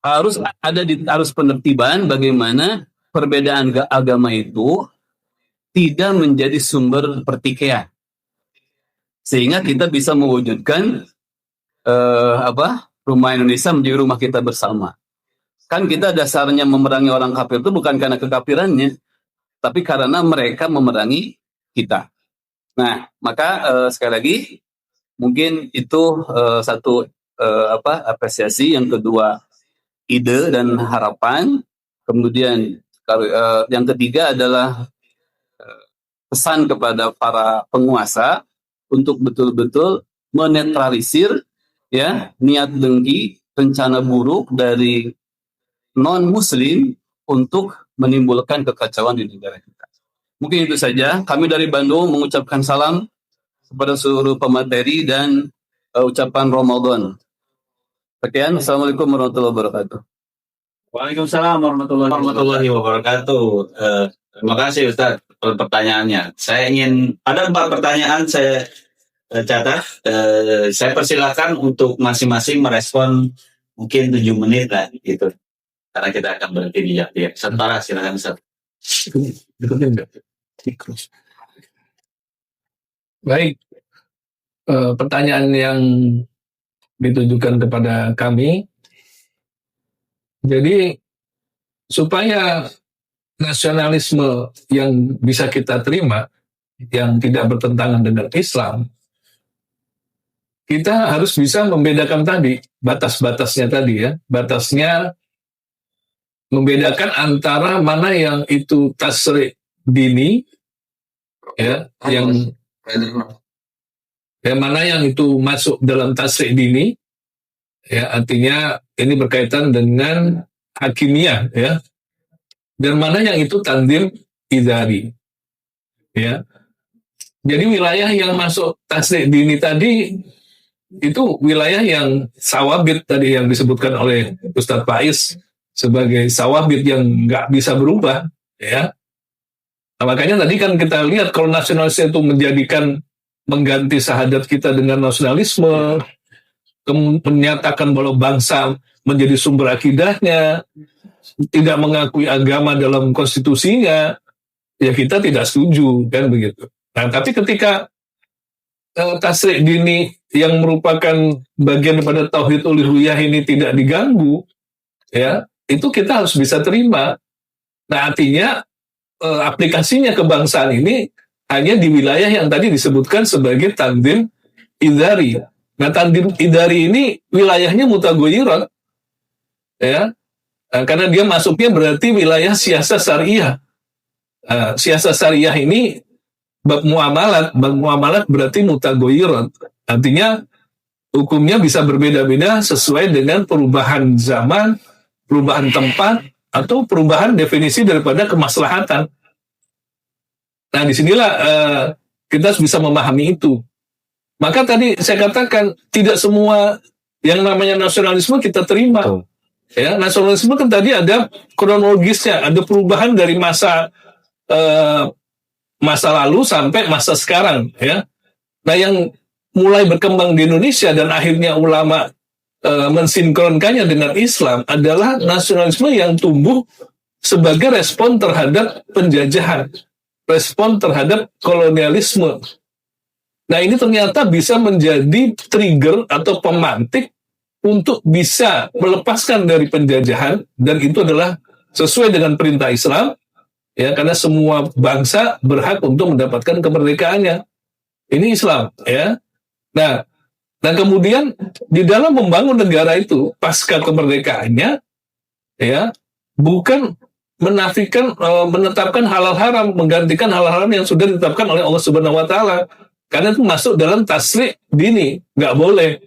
harus penertiban bagaimana perbedaan agama itu tidak menjadi sumber pertikaian, sehingga kita bisa mewujudkan rumah Indonesia menjadi rumah kita bersama. Kan kita dasarnya memerangi orang kafir itu bukan karena kekafirannya, tapi karena mereka memerangi kita. Nah, maka sekali lagi mungkin itu satu apresiasi. Yang kedua, ide dan harapan. Kemudian yang ketiga adalah pesan kepada para penguasa untuk betul-betul menetralisir ya niat dengki, rencana buruk dari non-muslim untuk menimbulkan kekacauan di negara kita. Mungkin itu saja. Kami dari Bandung mengucapkan salam kepada seluruh pemateri dan ucapan Ramadan. Sekian, Assalamualaikum warahmatullahi wabarakatuh. Waalaikumsalam warahmatullahi wabarakatuh. Terima kasih Ustaz pertanyaannya. Ada 4 pertanyaan saya catat. Saya persilakan untuk masing-masing merespon mungkin 7 menit lah gitu. Karena kita akan berhenti di jam. Sementara silakan Ustaz. Baik, pertanyaan yang ditujukan kepada kami. Jadi supaya nasionalisme yang bisa kita terima, yang tidak bertentangan dengan Islam, kita harus bisa membedakan tadi, batas-batasnya tadi ya. Batasnya membedakan antara mana yang itu tasri' dini, ya, yang mana yang itu masuk dalam tasri' dini, ya, artinya ini berkaitan dengan hakimiyah, ya, dan mana yang itu tanzim idari, ya. Jadi wilayah yang masuk tasri' dini tadi itu wilayah yang sawabit tadi yang disebutkan oleh Ustadz Faiz sebagai sawabit yang nggak bisa berubah, ya. Nah, makanya tadi kan kita lihat kalau nasionalisme itu mengganti syahadat kita dengan nasionalisme, menyatakan bahwa bangsa menjadi sumber akidahnya, tidak mengakui agama dalam konstitusinya, ya kita tidak setuju, kan begitu. Nah, tapi ketika tasri' dini yang merupakan bagian daripada tauhid uluhiyah ini tidak diganggu, ya, itu kita harus bisa terima. Nah, artinya aplikasinya kebangsaan ini hanya di wilayah yang tadi disebutkan sebagai tanzim idari. Nah, tanzim idari ini wilayahnya mutagoyirat, ya, karena dia masuknya berarti wilayah siasat syariah. Siasat syariah ini bab muamalat berarti mutagoyirat. Artinya hukumnya bisa berbeda-beda sesuai dengan perubahan zaman, perubahan tempat, atau perubahan definisi daripada kemaslahatan. Nah, disinilah kita harus bisa memahami itu. Maka tadi saya katakan tidak semua yang namanya nasionalisme kita terima. Ya, nasionalisme kan tadi ada kronologisnya, ada perubahan dari masa lalu sampai masa sekarang, ya. Nah, yang mulai berkembang di Indonesia dan akhirnya ulama mensinkronkannya dengan Islam adalah nasionalisme yang tumbuh sebagai respon terhadap penjajahan, respon terhadap kolonialisme. Nah, ini ternyata bisa menjadi trigger atau pemantik untuk bisa melepaskan dari penjajahan, dan itu adalah sesuai dengan perintah Islam, ya, karena semua bangsa berhak untuk mendapatkan kemerdekaannya. Ini Islam, ya. Nah, dan kemudian di dalam membangun negara itu pasca kemerdekaannya, ya, bukan menafikan, menetapkan halal haram, menggantikan halal haram yang sudah ditetapkan oleh Allah Subhanahu Wa Taala, karena itu masuk dalam tasri' dini, nggak boleh,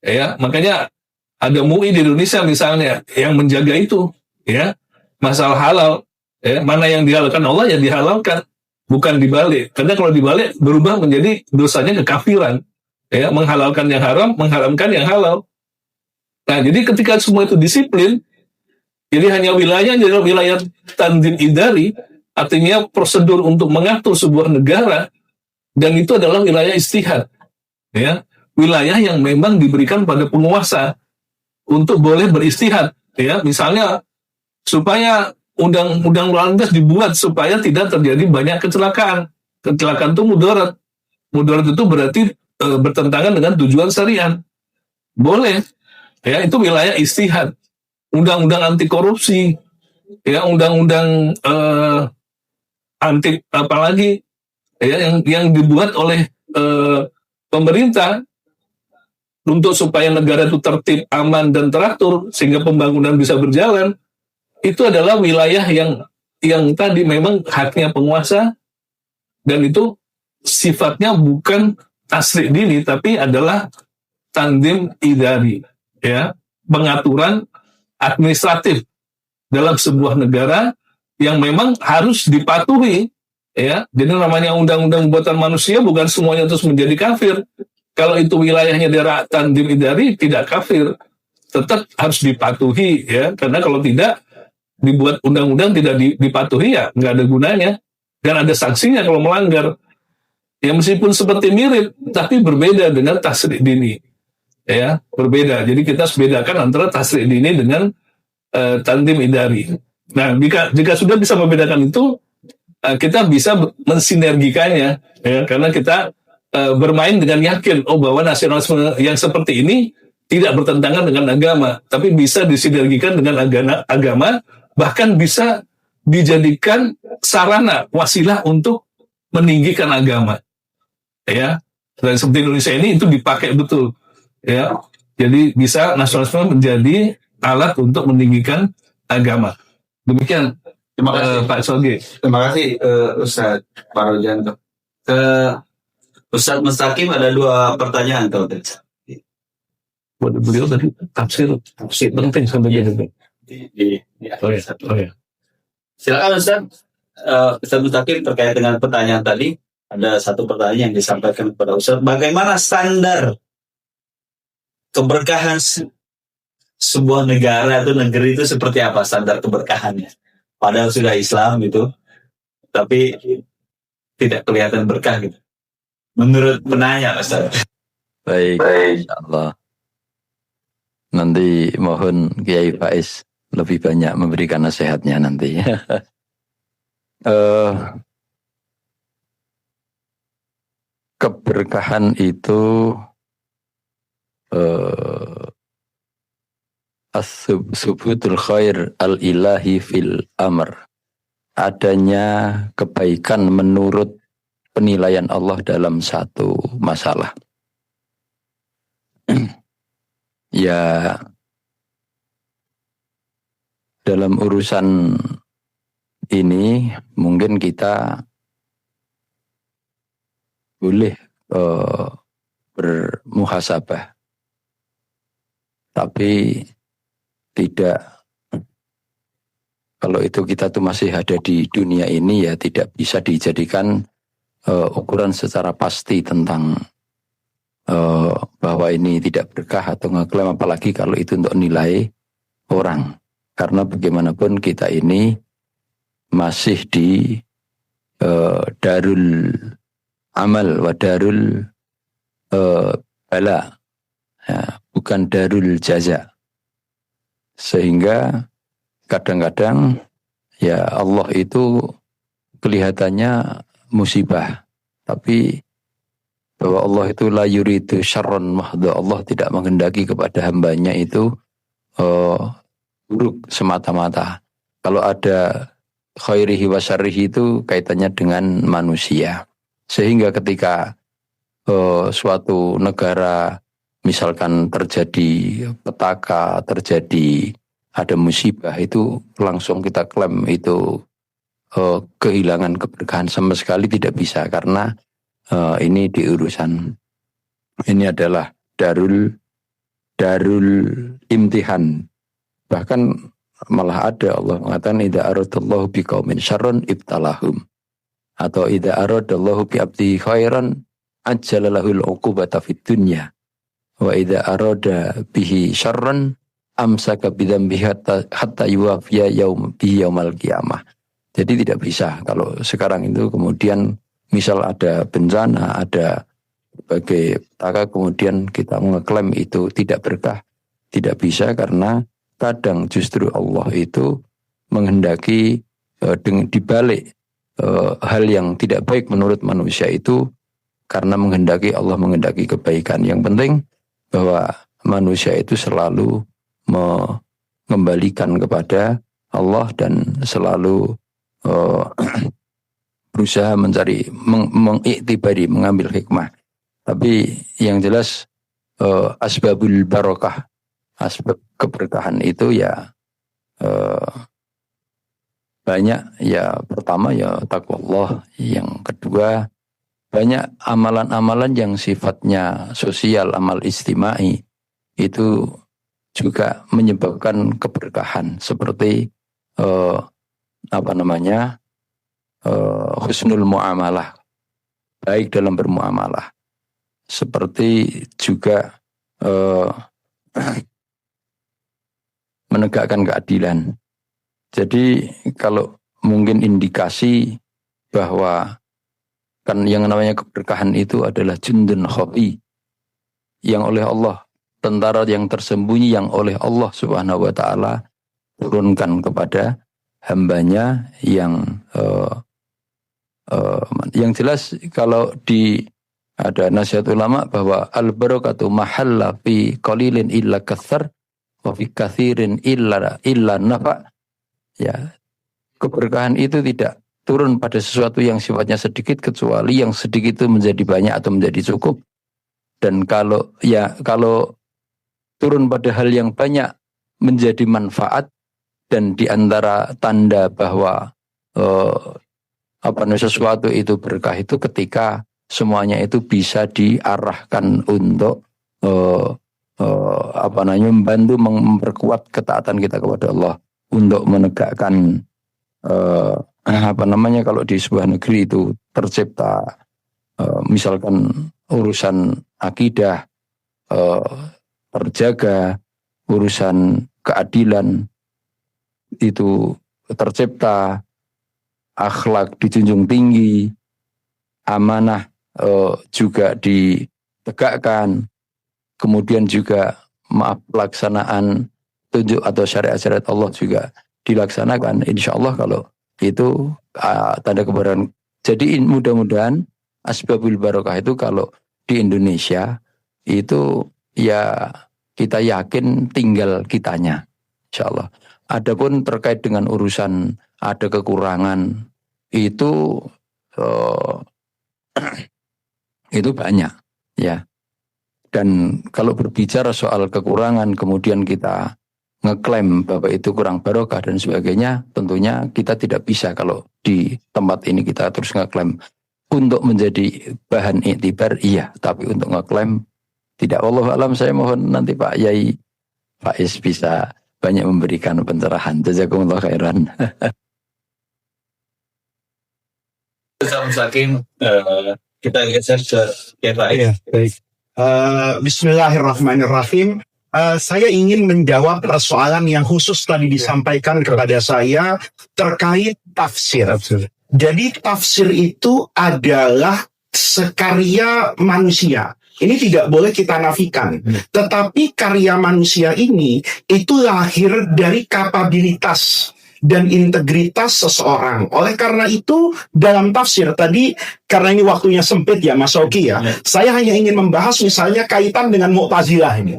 ya. Makanya ada MUI di Indonesia misalnya yang menjaga itu, ya, masalah halal, ya, mana yang dihalalkan Allah ya dihalalkan, bukan dibalik. Karena kalau dibalik berubah menjadi dosanya kekafiran, ya, menghalalkan yang haram, mengharamkan yang halal. Nah, jadi ketika semua itu disiplin, jadi hanya wilayah tanzim idari, artinya prosedur untuk mengatur sebuah negara, dan itu adalah wilayah istihad, ya, wilayah yang memang diberikan pada penguasa untuk boleh beristihad, ya, misalnya supaya undang-undang lalu lintas dibuat supaya tidak terjadi banyak kecelakaan. Kecelakaan itu mudarat. Mudarat itu berarti bertentangan dengan tujuan syariat. Boleh, ya, itu wilayah istihad. Undang-undang anti korupsi, ya, undang-undang anti apalagi, ya, yang dibuat oleh pemerintah untuk supaya negara itu tertib, aman, dan teratur sehingga pembangunan bisa berjalan, itu adalah wilayah yang tadi memang haknya penguasa, dan itu sifatnya bukan tasri' dini tapi adalah tanzim idari, ya, pengaturan administratif dalam sebuah negara yang memang harus dipatuhi, ya. Jadi namanya undang-undang buatan manusia bukan semuanya terus menjadi kafir. Kalau itu wilayahnya daerah tanzim idari tidak kafir, tetap harus dipatuhi, ya, karena kalau tidak dibuat undang-undang tidak dipatuhi ya nggak ada gunanya, dan ada sanksinya kalau melanggar. Ya meskipun seperti mirip, tapi berbeda dengan tasrik dini. Ya, berbeda. Jadi kita harus bedakan antara tasrik dini dengan tandim idari. Nah, jika sudah bisa membedakan itu, kita bisa mensinergikannya, ya, karena kita bermain dengan yakin, bahwa nasionalisme yang seperti ini tidak bertentangan dengan agama, tapi bisa disinergikan dengan agama, bahkan bisa dijadikan sarana, wasilah untuk meninggikan agama. Ya, dan seperti Indonesia ini itu dipakai betul, ya. Jadi bisa nasionalisme menjadi alat untuk meninggikan agama. Demikian. Terima kasih Pak Soge. Terima kasih Ustadz Parojanto. Ke Ustadz Mustaqim ada 2 pertanyaan tuh. Beliau tadi tafsir penting sampai gitu. Oh ya. Silakan Ustadz. Ustadz Mustaqim, terkait dengan pertanyaan tadi, ada satu pertanyaan yang disampaikan kepada Ustadz. Bagaimana standar keberkahan sebuah negara atau negeri itu seperti apa standar keberkahannya? Padahal sudah Islam gitu, tapi tidak kelihatan berkah gitu. Menurut penanya, Ustaz. Baik, insyaallah. Nanti mohon Kiai Faiz lebih banyak memberikan nasihatnya nanti. Keberkahan itu as-subutul khair al-ilahi fil amr, adanya kebaikan menurut penilaian Allah dalam satu masalah. Ya, dalam urusan ini mungkin kita boleh bermuhasabah, tapi tidak, kalau itu kita tuh masih ada di dunia ini, ya tidak bisa dijadikan ukuran secara pasti tentang bahwa ini tidak berkah atau ngeklaim, apalagi kalau itu untuk nilai orang. Karena bagaimanapun kita ini masih di darul amal wa darul bala, ya, bukan darul jaza. Sehingga kadang-kadang ya Allah itu kelihatannya musibah, tapi bahwa Allah itu la yuridu syarran mahdha, Allah tidak menghendaki kepada hambanya itu buruk semata-mata. Kalau ada khairihi wa syarrihi itu kaitannya dengan manusia. Sehingga ketika suatu negara misalkan terjadi petaka, terjadi ada musibah, itu langsung kita klaim itu kehilangan keberkahan. Sama sekali tidak bisa, karena ini di urusan, ini adalah darul imtihan. Bahkan malah ada Allah mengatakan idza aradallahu biqaumin syarran ibtalahum, atau idza aradallahu bi abdihi khairan ajjalalahul uqubata fid dunya wa idza arada bihi syarran amsaka bidzambihi hatta yuwafiya yaumal qiyamah. Jadi tidak bisa kalau sekarang itu kemudian misal ada bencana, ada berbagai petaka, kemudian kita mengeklaim itu tidak berkah. Tidak bisa, karena kadang justru Allah itu menghendaki dibalik hal yang tidak baik menurut manusia itu, karena Allah menghendaki kebaikan. Yang penting bahwa manusia itu selalu mengembalikan kepada Allah dan selalu berusaha mencari, mengiktibari, mengambil hikmah. Tapi yang jelas asbabul barokah, asbab keberkahan itu ya banyak. Ya pertama ya takwa Allah, yang kedua banyak amalan-amalan yang sifatnya sosial, amal istimai, itu juga menyebabkan keberkahan, seperti husnul muamalah, baik dalam bermuamalah, seperti juga menegakkan keadilan. Jadi kalau mungkin indikasi bahwa kan yang namanya keberkahan itu adalah jundun khafi yang oleh Allah, tentara yang tersembunyi yang oleh Allah Subhanahu wa taala turunkan kepada hambanya yang jelas kalau ada nasihat ulama bahwa al barakatu mahalla fi qalilin illa katsar wa fi katsirin illa nafa. Ya, keberkahan itu tidak turun pada sesuatu yang sifatnya sedikit kecuali yang sedikit itu menjadi banyak atau menjadi cukup. Dan kalau turun pada hal yang banyak menjadi manfaat, dan di antara tanda bahwa sesuatu itu berkah itu ketika semuanya itu bisa diarahkan untuk membantu memperkuat ketaatan kita kepada Allah, untuk menegakkan kalau di sebuah negeri itu tercipta misalkan urusan akidah terjaga, urusan keadilan itu tercipta, akhlak dijunjung tinggi, amanah juga ditegakkan, kemudian juga pelaksanaan tunjuk atau syariat-syariat Allah juga dilaksanakan. Insya Allah kalau itu tanda kebenaran. Jadi mudah-mudahan asbabul barokah itu kalau di Indonesia itu ya kita yakin tinggal kitanya, insya Allah. Adapun terkait dengan urusan ada kekurangan itu banyak ya. Dan kalau berbicara soal kekurangan kemudian kita ngeklaim bahwa itu kurang barokah dan sebagainya, tentunya kita tidak bisa kalau di tempat ini kita terus ngeklaim. Untuk menjadi bahan iktibar iya, tapi untuk ngeklaim tidak. Wallahu alam, saya mohon nanti Pak Yai Faiz bisa banyak memberikan pencerahan. Jazakumullah khairan. Kita geser ke Faiz. Iya, baik. Bismillahirrahmanirrahim. Saya ingin menjawab persoalan yang khusus tadi disampaikan kepada saya terkait tafsir. Jadi tafsir itu adalah sekarya manusia. Ini tidak boleh kita nafikan. Tetapi karya manusia ini itu lahir dari kapabilitas dan integritas seseorang. Oleh karena itu dalam tafsir tadi, karena ini waktunya sempit ya Mas Oki ya, saya hanya ingin membahas misalnya kaitan dengan Mu'tazilah ini.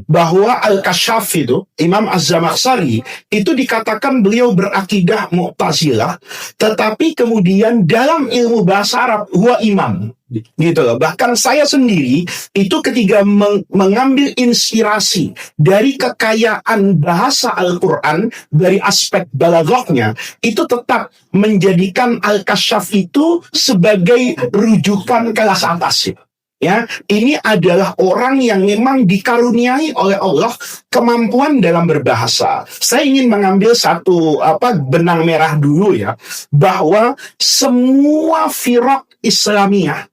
Bahwa Al-Kasyaf itu, Imam Az-Zamakhsyari itu dikatakan beliau berakidah Mu'tazilah, tetapi kemudian dalam ilmu bahasa Arab huwa imam. Gitu loh. Bahkan saya sendiri itu ketika mengambil inspirasi dari kekayaan bahasa Al-Quran dari aspek balaghahnya, itu tetap menjadikan Al-Kasyaf itu sebagai rujukan kelas atas ya. Ini adalah orang yang memang dikaruniai oleh Allah kemampuan dalam berbahasa. Saya ingin mengambil satu benang merah dulu ya, bahwa semua firaq Islamiyah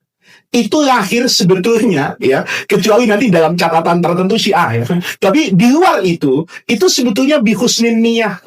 itu lahir sebetulnya ya, kecuali nanti dalam catatan tertentu Syiah ya. Tapi di luar itu sebetulnya bihusnin niyah.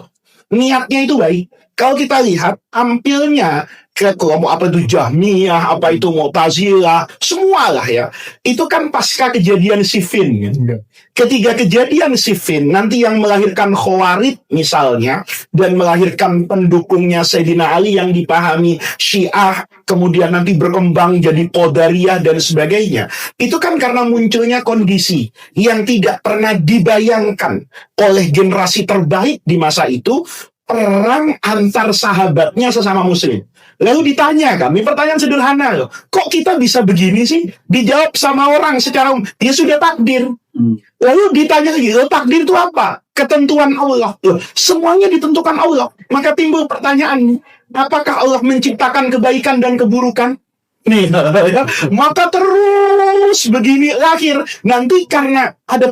Niatnya itu baik. Kalau kita lihat tampilnya ke kelompok Jahmiyah, Mu'tazilah, semualah ya. Itu kan pasca kejadian Siffin kan. Ketika kejadian Siffin nanti yang melahirkan Khawarij misalnya, dan melahirkan pendukungnya Sayyidina Ali yang dipahami Syiah, kemudian nanti berkembang jadi Qadariyah dan sebagainya. Itu kan karena munculnya kondisi yang tidak pernah dibayangkan oleh generasi terbaik di masa itu, perang antar sahabatnya sesama muslim. Lalu ditanyakan, ini pertanyaan sederhana loh, kok kita bisa begini sih? Dijawab sama orang secara dia sudah takdir. Lalu ditanya lagi, takdir itu apa? Ketentuan Allah. Loh, semuanya ditentukan Allah. Maka timbul pertanyaan, apakah Allah menciptakan kebaikan dan keburukan? Nih, maka terus begini lahir. Nanti karena ada,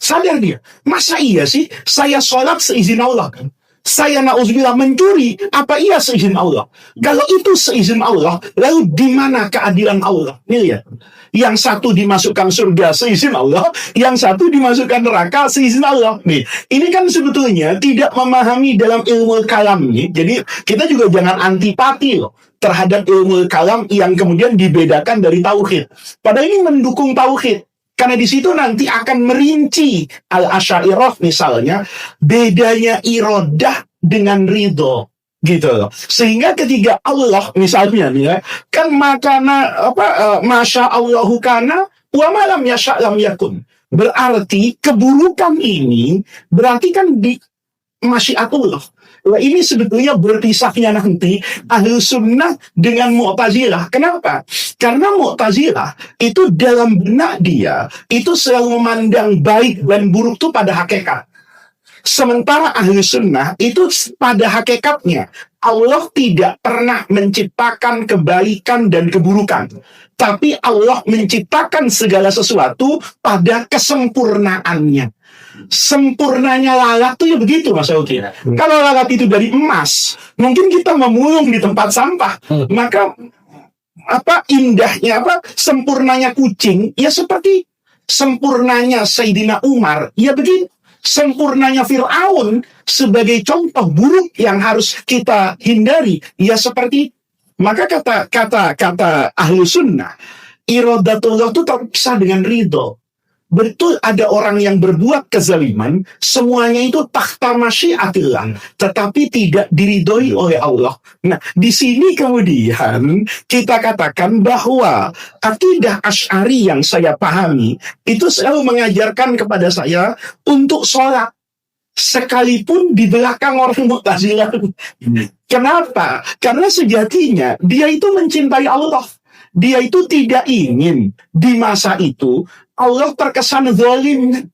sadar dia. Masa iya sih saya sholat seizin Allah kan? saya na'udzubillah mencuri, apa iya seizin Allah? Kalau itu seizin Allah, lalu di mana keadilan Allah? Nih lihat. Yang satu dimasukkan surga seizin Allah, yang satu dimasukkan neraka seizin Allah. Nih, ini kan sebetulnya tidak memahami dalam ilmu kalam nih. Jadi kita juga jangan antipati loh terhadap ilmu kalam yang kemudian dibedakan dari tauhid. Padahal ini mendukung tauhid. Karena di situ nanti akan merinci al-Asy'ariyah misalnya bedanya iradah dengan ridho gitu loh. Sehingga ketika Allah misalnya nih ya, kan masya Allahu kana wa ma lam yasha' lam yakun. Berarti keburukan ini berarti kan di masyiatullah. Nah, ini sebetulnya berpisahnya nanti ahlu sunnah dengan Mu'tazilah. Kenapa? Karena Mu'tazilah itu dalam benak dia itu selalu memandang baik dan buruk itu pada hakikat. Sementara ahlu sunnah itu pada hakikatnya Allah tidak pernah menciptakan kebaikan dan keburukan. Tapi Allah menciptakan segala sesuatu pada kesempurnaannya. Sempurnanya lalat tuh ya begitu Mas Oki. Kalau lalat itu dari emas, mungkin kita memulung di tempat sampah. Maka indahnya sempurnanya kucing ya seperti sempurnanya Sayyidina Umar ya begini. Sempurnanya Fir'aun sebagai contoh buruk yang harus kita hindari ya seperti. Maka kata ahlu sunnah, iradatullah itu terpisah dengan ridho. Betul ada orang yang berbuat kezaliman, semuanya itu tahta masyiatillah, tetapi tidak diridhoi oleh Allah. Nah, di sini kemudian kita katakan bahwa akidah Asy'ari yang saya pahami itu selalu mengajarkan kepada saya untuk sholat. Sekalipun di belakang orang Mu'tazilah. Kenapa? Karena sejatinya dia itu mencintai Allah. Dia itu tidak ingin di masa itu Allah terkesan zalim.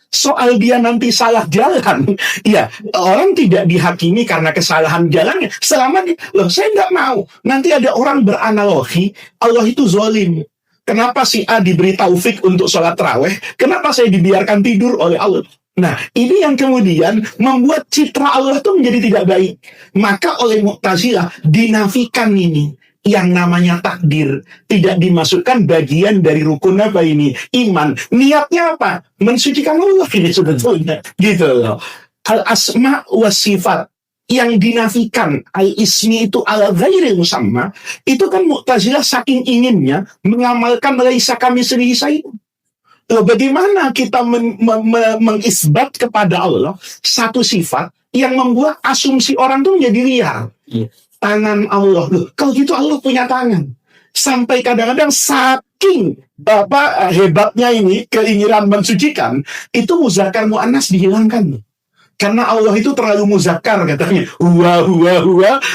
Soal dia nanti salah jalan, ya orang tidak dihakimi karena kesalahan jalannya. Selama saya nggak mau. Nanti ada orang beranalogi Allah itu zalim. Kenapa si A diberi taufik untuk sholat tarawih? Kenapa saya dibiarkan tidur oleh Allah? Nah, ini yang kemudian membuat citra Allah itu menjadi tidak baik. Maka oleh Mu'tazilah dinafikan ini. Yang namanya takdir. Tidak dimasukkan bagian dari rukun apa ini? Iman. Niatnya apa? Mensucikan Allah ini sebetulnya. Gitu loh. Al-asma wa sifat. Yang dinafikan al-ismi itu ala ghairil musamma. Itu kan Mu'tazilah saking inginnya mengamalkan laisa kamitslihi syai'un. Loh, bagaimana kita mengisbat kepada Allah satu sifat yang membuat asumsi orang itu menjadi liar? Tangan Allah. Loh, kalau gitu Allah punya tangan. Sampai kadang-kadang saking hebatnya ini keinginan mensucikan, itu muzakkar muannas dihilangkan. Karena Allah itu terlalu muzakkar katanya. Huwa,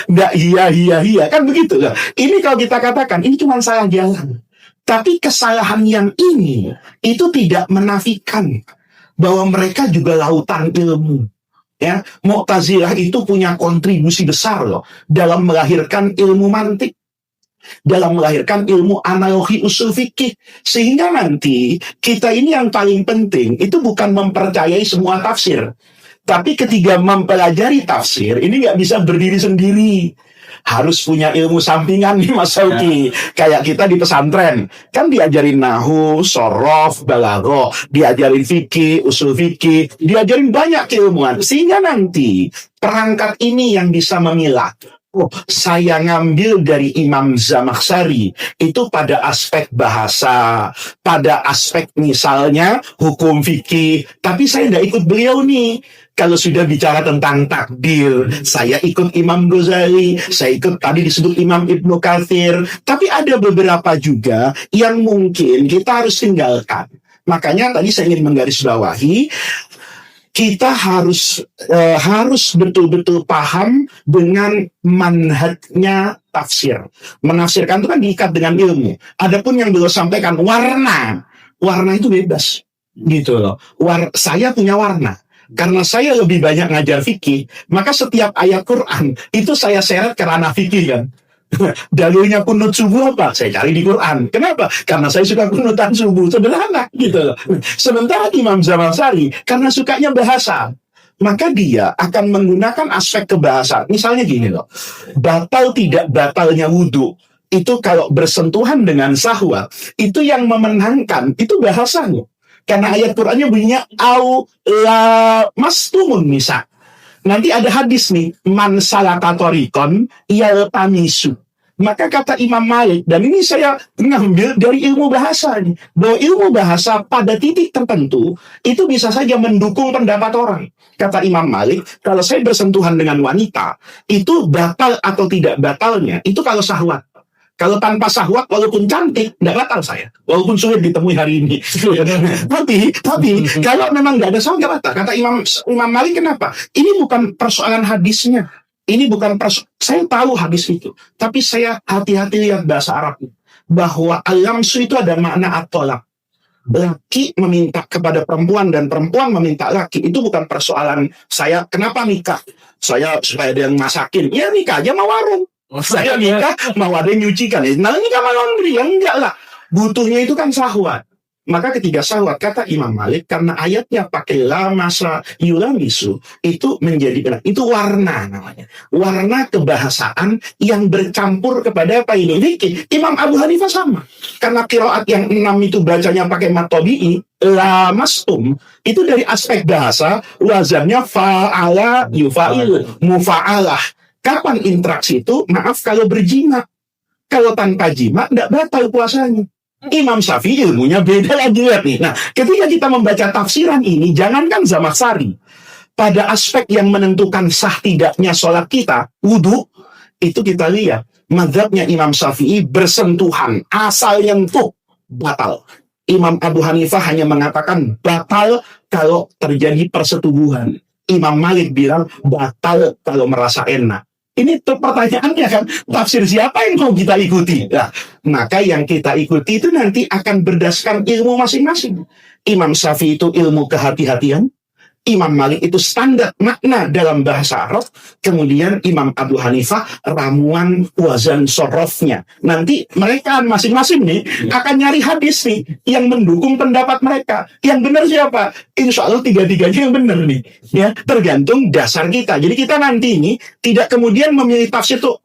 enggak hiya. Kan begitu lah. Ini kalau kita katakan, ini cuma salah jalan. Tapi kesalahan yang ini itu tidak menafikan bahwa mereka juga lautan ilmu. Ya, Mu'tazilah itu punya kontribusi besar loh dalam melahirkan ilmu mantik, dalam melahirkan ilmu analogi usul fikih. Sehingga nanti kita ini yang paling penting itu bukan mempercayai semua tafsir. Tapi ketika mempelajari tafsir, ini nggak bisa berdiri sendiri. Harus punya ilmu sampingan nih Mas Sauki. Kayak kita di pesantren. Kan diajarin nahu, sorof, balaghah. Diajarin fikih, usul fikih. Diajarin banyak keilmuan. Sehingga nanti perangkat ini yang bisa memilah. Oh, saya ngambil dari Imam Zamakhsyari. Itu pada aspek bahasa. Pada aspek misalnya hukum fikih. Tapi saya nggak ikut beliau nih. Kalau sudah bicara tentang takdir, saya ikut Imam Ghazali, saya ikut tadi disebut Imam Ibnu Katsir. Tapi ada beberapa juga yang mungkin kita harus tinggalkan. Makanya tadi saya ingin menggarisbawahi, kita harus betul-betul paham dengan manhajnya tafsir. Menafsirkan itu kan diikat dengan ilmu. Adapun yang beliau sampaikan warna itu bebas, gitu loh. Saya punya warna. Karena saya lebih banyak ngajar fikih, maka setiap ayat Quran itu saya seret ke ranah fikih kan. Dalilnya kunut subuh apa? Saya cari di Quran. Kenapa? Karena saya suka kunutan subuh. Sederhana gitu loh. Sementara Imam Zamakhsyari karena sukanya bahasa. maka dia akan menggunakan aspek kebahasaan. Misalnya gini loh, batal tidak batalnya wudhu, itu kalau bersentuhan dengan syahwat, itu yang memenangkan, itu bahasanya. Karena ayat Qur'annya bunyinya, au la mastumun nisa. Nanti ada hadis nih, man salaka tariqan yaltamisu. Maka kata Imam Malik, dan ini saya ngambil dari ilmu bahasa nih, bahwa ilmu bahasa pada titik tertentu itu bisa saja mendukung pendapat orang. Kata Imam Malik, kalau saya bersentuhan dengan wanita, itu batal atau tidak batalnya, itu kalau syahwat. Kalau tanpa syahwat, walaupun cantik, tidak batal saya. Walaupun sulit ditemui hari ini. tapi kalau memang tidak ada syahwat, tidak batal. Kata Imam Malik, kenapa? Ini bukan persoalan hadisnya. Ini bukan saya tahu hadis itu, tapi saya hati-hati lihat bahasa Arabnya, bahwa al-lamsu itu ada makna at-tolak. Laki meminta kepada perempuan dan perempuan meminta laki, itu bukan persoalan saya kenapa nikah, saya supaya ada yang masakin, ya nikah aja mau warung. Saya nikah mau ada yang nyucikan, nah nikah mau laundry, ya enggak lah. Butuhnya itu kan syahwat. Maka ketika syahwat, kata Imam Malik, karena ayatnya pakai la masa yulamisu, itu menjadi, itu warna namanya. Warna kebahasaan yang bercampur kepada apa ini? Imam Abu Hanifah sama. Karena qiraat yang 6 itu bacanya pakai mat tabi'i, la mastum, itu dari aspek bahasa, wazannya fa'ala yufa'il, mufa'alah. Kapan interaksi itu? Maaf kalau berjima. Kalau tanpa jima, tidak batal puasanya. Imam Syafi'i ilmunya beda lagi lihat nih. Nah, ketika kita membaca tafsiran ini, jangankan Zamakhsyari, pada aspek yang menentukan sah tidaknya sholat kita, wudhu, itu kita lihat mazhabnya Imam Syafi'i bersentuhan, asal nyentuh batal. Imam Abu Hanifah hanya mengatakan batal kalau terjadi persetubuhan. Imam Malik bilang batal kalau merasa enak. Ini tuh pertanyaannya kan, tafsir siapa yang mau kita ikuti? Nah, maka yang kita ikuti itu nanti akan berdasarkan ilmu masing-masing. Imam Syafi'i itu ilmu kehati-hatian, Imam Malik itu standar makna dalam bahasa Arab, kemudian Imam Abu Hanifah ramuan wazan sorofnya. Nanti mereka masing-masing nih akan nyari hadis nih yang mendukung pendapat mereka. Yang benar siapa? Insya Allah tiga-tiganya yang benar nih. Ya, tergantung dasar kita. Jadi kita nanti ini tidak kemudian memilih tafsir tuh.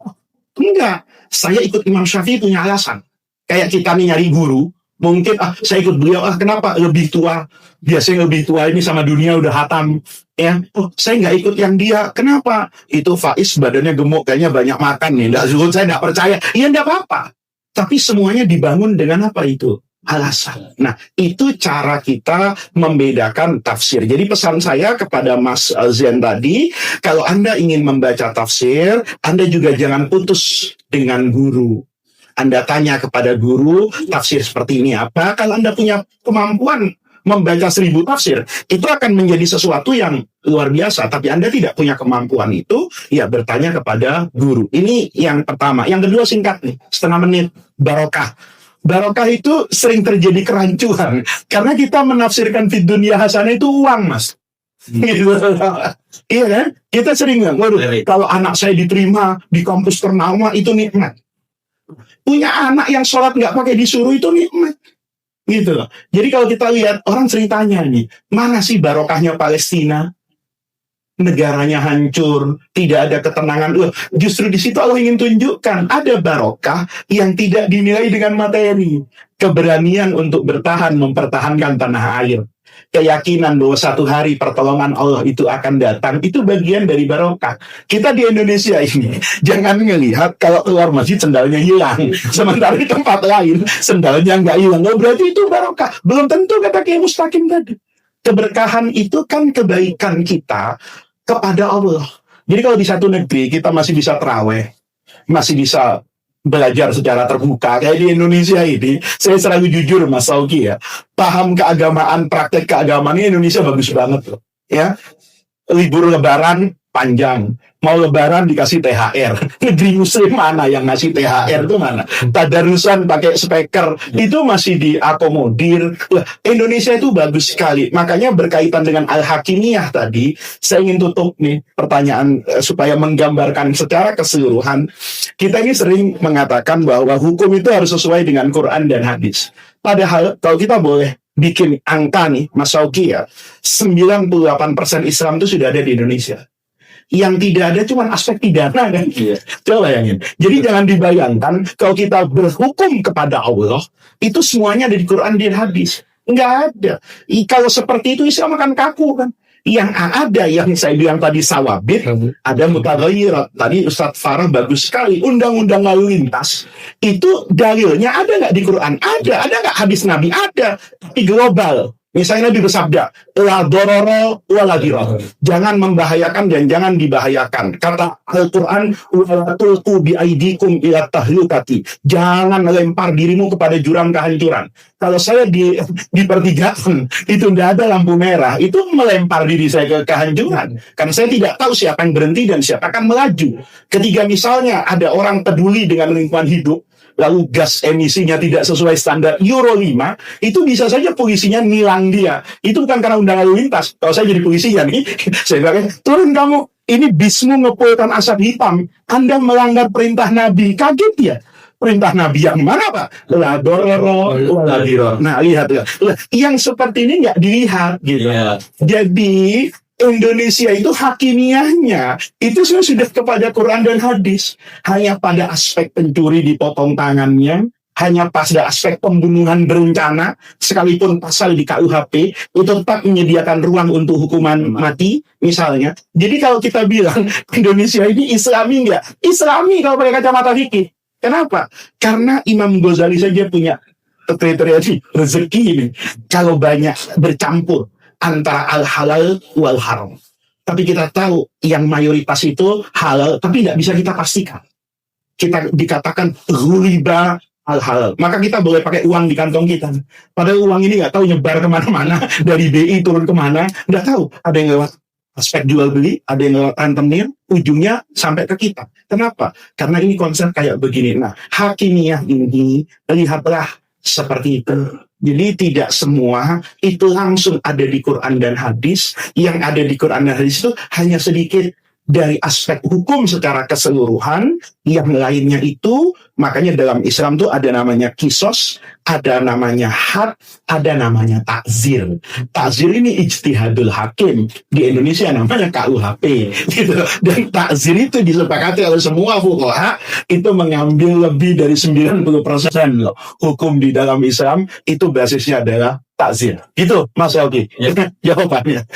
Enggak, saya ikut Imam Syafi'i punya alasan. Kayak kita nih nyari guru. Mungkin saya ikut beliau, kenapa lebih tua, biasanya lebih tua ini sama dunia udah hatam ya. Saya nggak ikut yang dia, kenapa? Itu Faiz badannya gemuk, kayaknya banyak makan nih, saya nggak percaya. Ya nggak apa-apa, tapi semuanya dibangun dengan apa itu? Alasan. Nah, itu cara kita membedakan tafsir. Jadi pesan saya kepada Mas Zen tadi, kalau Anda ingin membaca tafsir, Anda juga jangan putus dengan guru. Anda tanya kepada guru, tafsir seperti ini apa? Kalau Anda punya kemampuan membaca 1000 tafsir, itu akan menjadi sesuatu yang luar biasa. Tapi Anda tidak punya kemampuan itu, ya bertanya kepada guru. Ini yang pertama. Yang kedua singkat nih, setengah menit, barokah. Barokah itu sering terjadi kerancuan. Karena kita menafsirkan fid dunya hasanah itu uang, Mas. Iya kan? Kita sering bilang, waduh, kalau anak saya diterima di kampus ternama, itu nikmat. Punya anak yang sholat nggak pakai disuruh itu nikmat, gitu loh. Jadi kalau kita lihat orang sering tanya nih, mana sih barokahnya Palestina? Negaranya hancur, tidak ada ketenangan. Justru di situ Allah ingin tunjukkan ada barokah yang tidak dinilai dengan materi, keberanian untuk bertahan mempertahankan tanah air. Keyakinan bahwa satu hari pertolongan Allah itu akan datang, itu bagian dari barokah. Kita di Indonesia ini jangan ngelihat kalau keluar masjid sendalnya hilang, sementara di tempat lain sendalnya nggak hilang. Berarti itu barokah. Belum tentu, kata Kiai Mustaqim tadi. Keberkahan itu kan kebaikan kita kepada Allah. Jadi kalau di satu negeri kita masih bisa terawih, masih bisa belajar secara terbuka, kayak di Indonesia ini, saya selalu jujur Mas Sauki ya, paham keagamaan, praktek keagamaan ini Indonesia bagus banget loh, ya. Libur Lebaran panjang, mau Lebaran dikasih THR. Negeri Muslim mana yang ngasih THR itu mana? Tadarusan pakai speaker itu masih diakomodir. Indonesia itu bagus sekali. Makanya berkaitan dengan Al-Hakimiyah tadi, saya ingin tutup nih pertanyaan supaya menggambarkan secara keseluruhan. Kita ini sering mengatakan bahwa hukum itu harus sesuai dengan Quran dan hadis. Padahal kalau kita boleh bikin angka nih, Mas Sauki ya, 98% Islam itu sudah ada di Indonesia. Yang tidak ada cuma aspek pidana kan. Coba bayangin. Jadi jangan dibayangkan kalau kita berhukum kepada Allah, itu semuanya ada di Quran dan hadis. Enggak ada. Kalau seperti itu Islam akan kaku kan. Yang ada, yang saya bilang tadi sawabit, ada mutaghayyirat. Tadi Ustadz Farah bagus sekali. Undang-undang lalu lintas, itu dalilnya ada nggak di Quran? Ada nggak hadis Nabi? Ada. Tapi global. Misalnya Nabi bersabda, la dororo wa la dirar. Jangan membahayakan dan jangan dibahayakan. Kata Al-Quran, wa tulqu bi aidikum ila tahlukati. Jangan lempar dirimu kepada jurang kehancuran. Kalau saya di pertigaan, itu tidak ada lampu merah, itu melempar diri saya ke kehancuran. Karena saya tidak tahu siapa yang berhenti dan siapa akan melaju. Ketika misalnya ada orang peduli dengan lingkungan hidup, lalu gas emisinya tidak sesuai standar Euro 5, itu bisa saja polisinya nilang dia. Itu bukan karena undang lalu lintas. Kalau saya jadi polisinya nih, saya bilang, turun kamu, ini bismu ngepulkan asap hitam, Anda melanggar perintah Nabi. Kaget ya? Perintah Nabi yang mana Pak? La dororo wala dirar. Nah lihat ya, yang seperti ini nggak dilihat gitu. Jadi Indonesia itu hakimiyahnya itu sudah kepada Quran dan hadis. Hanya pada aspek pencuri dipotong tangannya, hanya pada aspek pembunuhan berencana, sekalipun pasal di KUHP itu tetap menyediakan ruang untuk hukuman mati misalnya. Jadi kalau kita bilang Indonesia ini Islami enggak? Islami kalau pakai kacamata fikih. Kenapa? Karena Imam Ghazali saja punya kriteria rezeki ini. Kalau banyak bercampur antara al-halal wal-haram. Tapi kita tahu yang mayoritas itu halal, tapi tidak bisa kita pastikan. Kita dikatakan riba al-halal. Maka kita boleh pakai uang di kantong kita. Padahal uang ini nggak tahu nyebar kemana-mana, dari BI turun kemana, nggak tahu. Ada yang lewat aspek jual beli, ada yang lewat rentenir, ujungnya sampai ke kita. Kenapa? Karena ini konsep kayak begini. Nah, hakimiyah ini lihatlah seperti itu. Jadi tidak semua itu langsung ada di Quran dan hadis. Yang ada di Quran dan hadis itu hanya sedikit dari aspek hukum secara keseluruhan. Yang lainnya itu, makanya dalam Islam itu ada namanya kisos, ada namanya had, ada namanya takzir. Takzir ini ijtihadul hakim. Di Indonesia namanya KUHP. Gitu. Dan takzir itu disepakati oleh semua fuqaha, itu mengambil lebih dari 90% loh. Hukum di dalam Islam itu basisnya adalah takzir. Gitu Mas Elki. Jawabannya.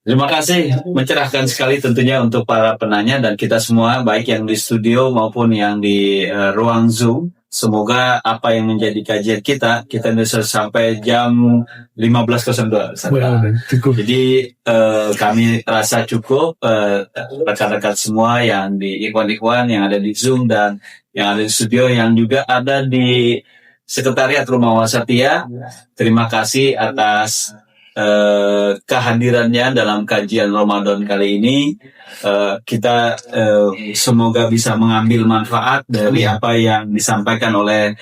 Terima kasih, mencerahkan sekali tentunya untuk para penanya dan kita semua, baik yang di studio maupun yang di ruang Zoom. Semoga apa yang menjadi kajian kita bisa sampai jam 15.02. Jadi kami rasa cukup, rekan-rekan semua yang di ikhwan-ikhwan yang ada di Zoom dan yang ada di studio, yang juga ada di Sekretariat Rumah Wasatiyah. Terima kasih atas kehadirannya dalam kajian Ramadan kali ini. Kita semoga bisa mengambil manfaat dari apa yang disampaikan oleh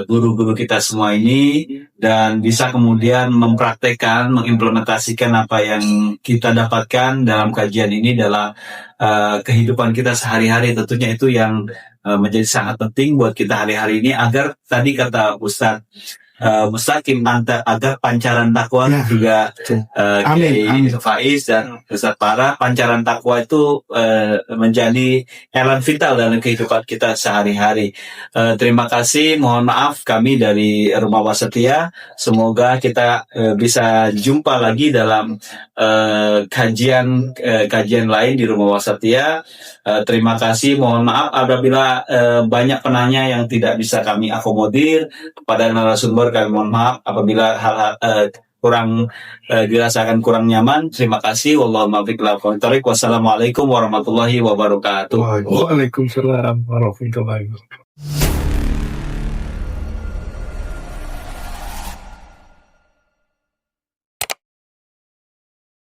guru-guru kita semua ini, dan bisa kemudian mempraktekkan, mengimplementasikan apa yang kita dapatkan dalam kajian ini dalam kehidupan kita sehari-hari. Tentunya itu yang menjadi sangat penting buat kita hari-hari ini, agar tadi kata Ustadz Mustaqim, agar pancaran takwa juga Kiai Faiz dan Ustadz Farah, pancaran takwa itu menjadi elan vital dalam kehidupan kita sehari-hari. Terima kasih, mohon maaf kami dari Rumah Wasatiyah. Semoga kita bisa jumpa lagi dalam kajian lain di Rumah Wasatiyah. Terima kasih, mohon maaf apabila banyak penanya yang tidak bisa kami akomodir. Kepada narasumber kami mohon maaf apabila hal-hal kurang dirasakan kurang nyaman. Terima kasih. Wassalamualaikum warahmatullahi wabarakatuh. Waalaikumsalam warahmatullahi wabarakatuh.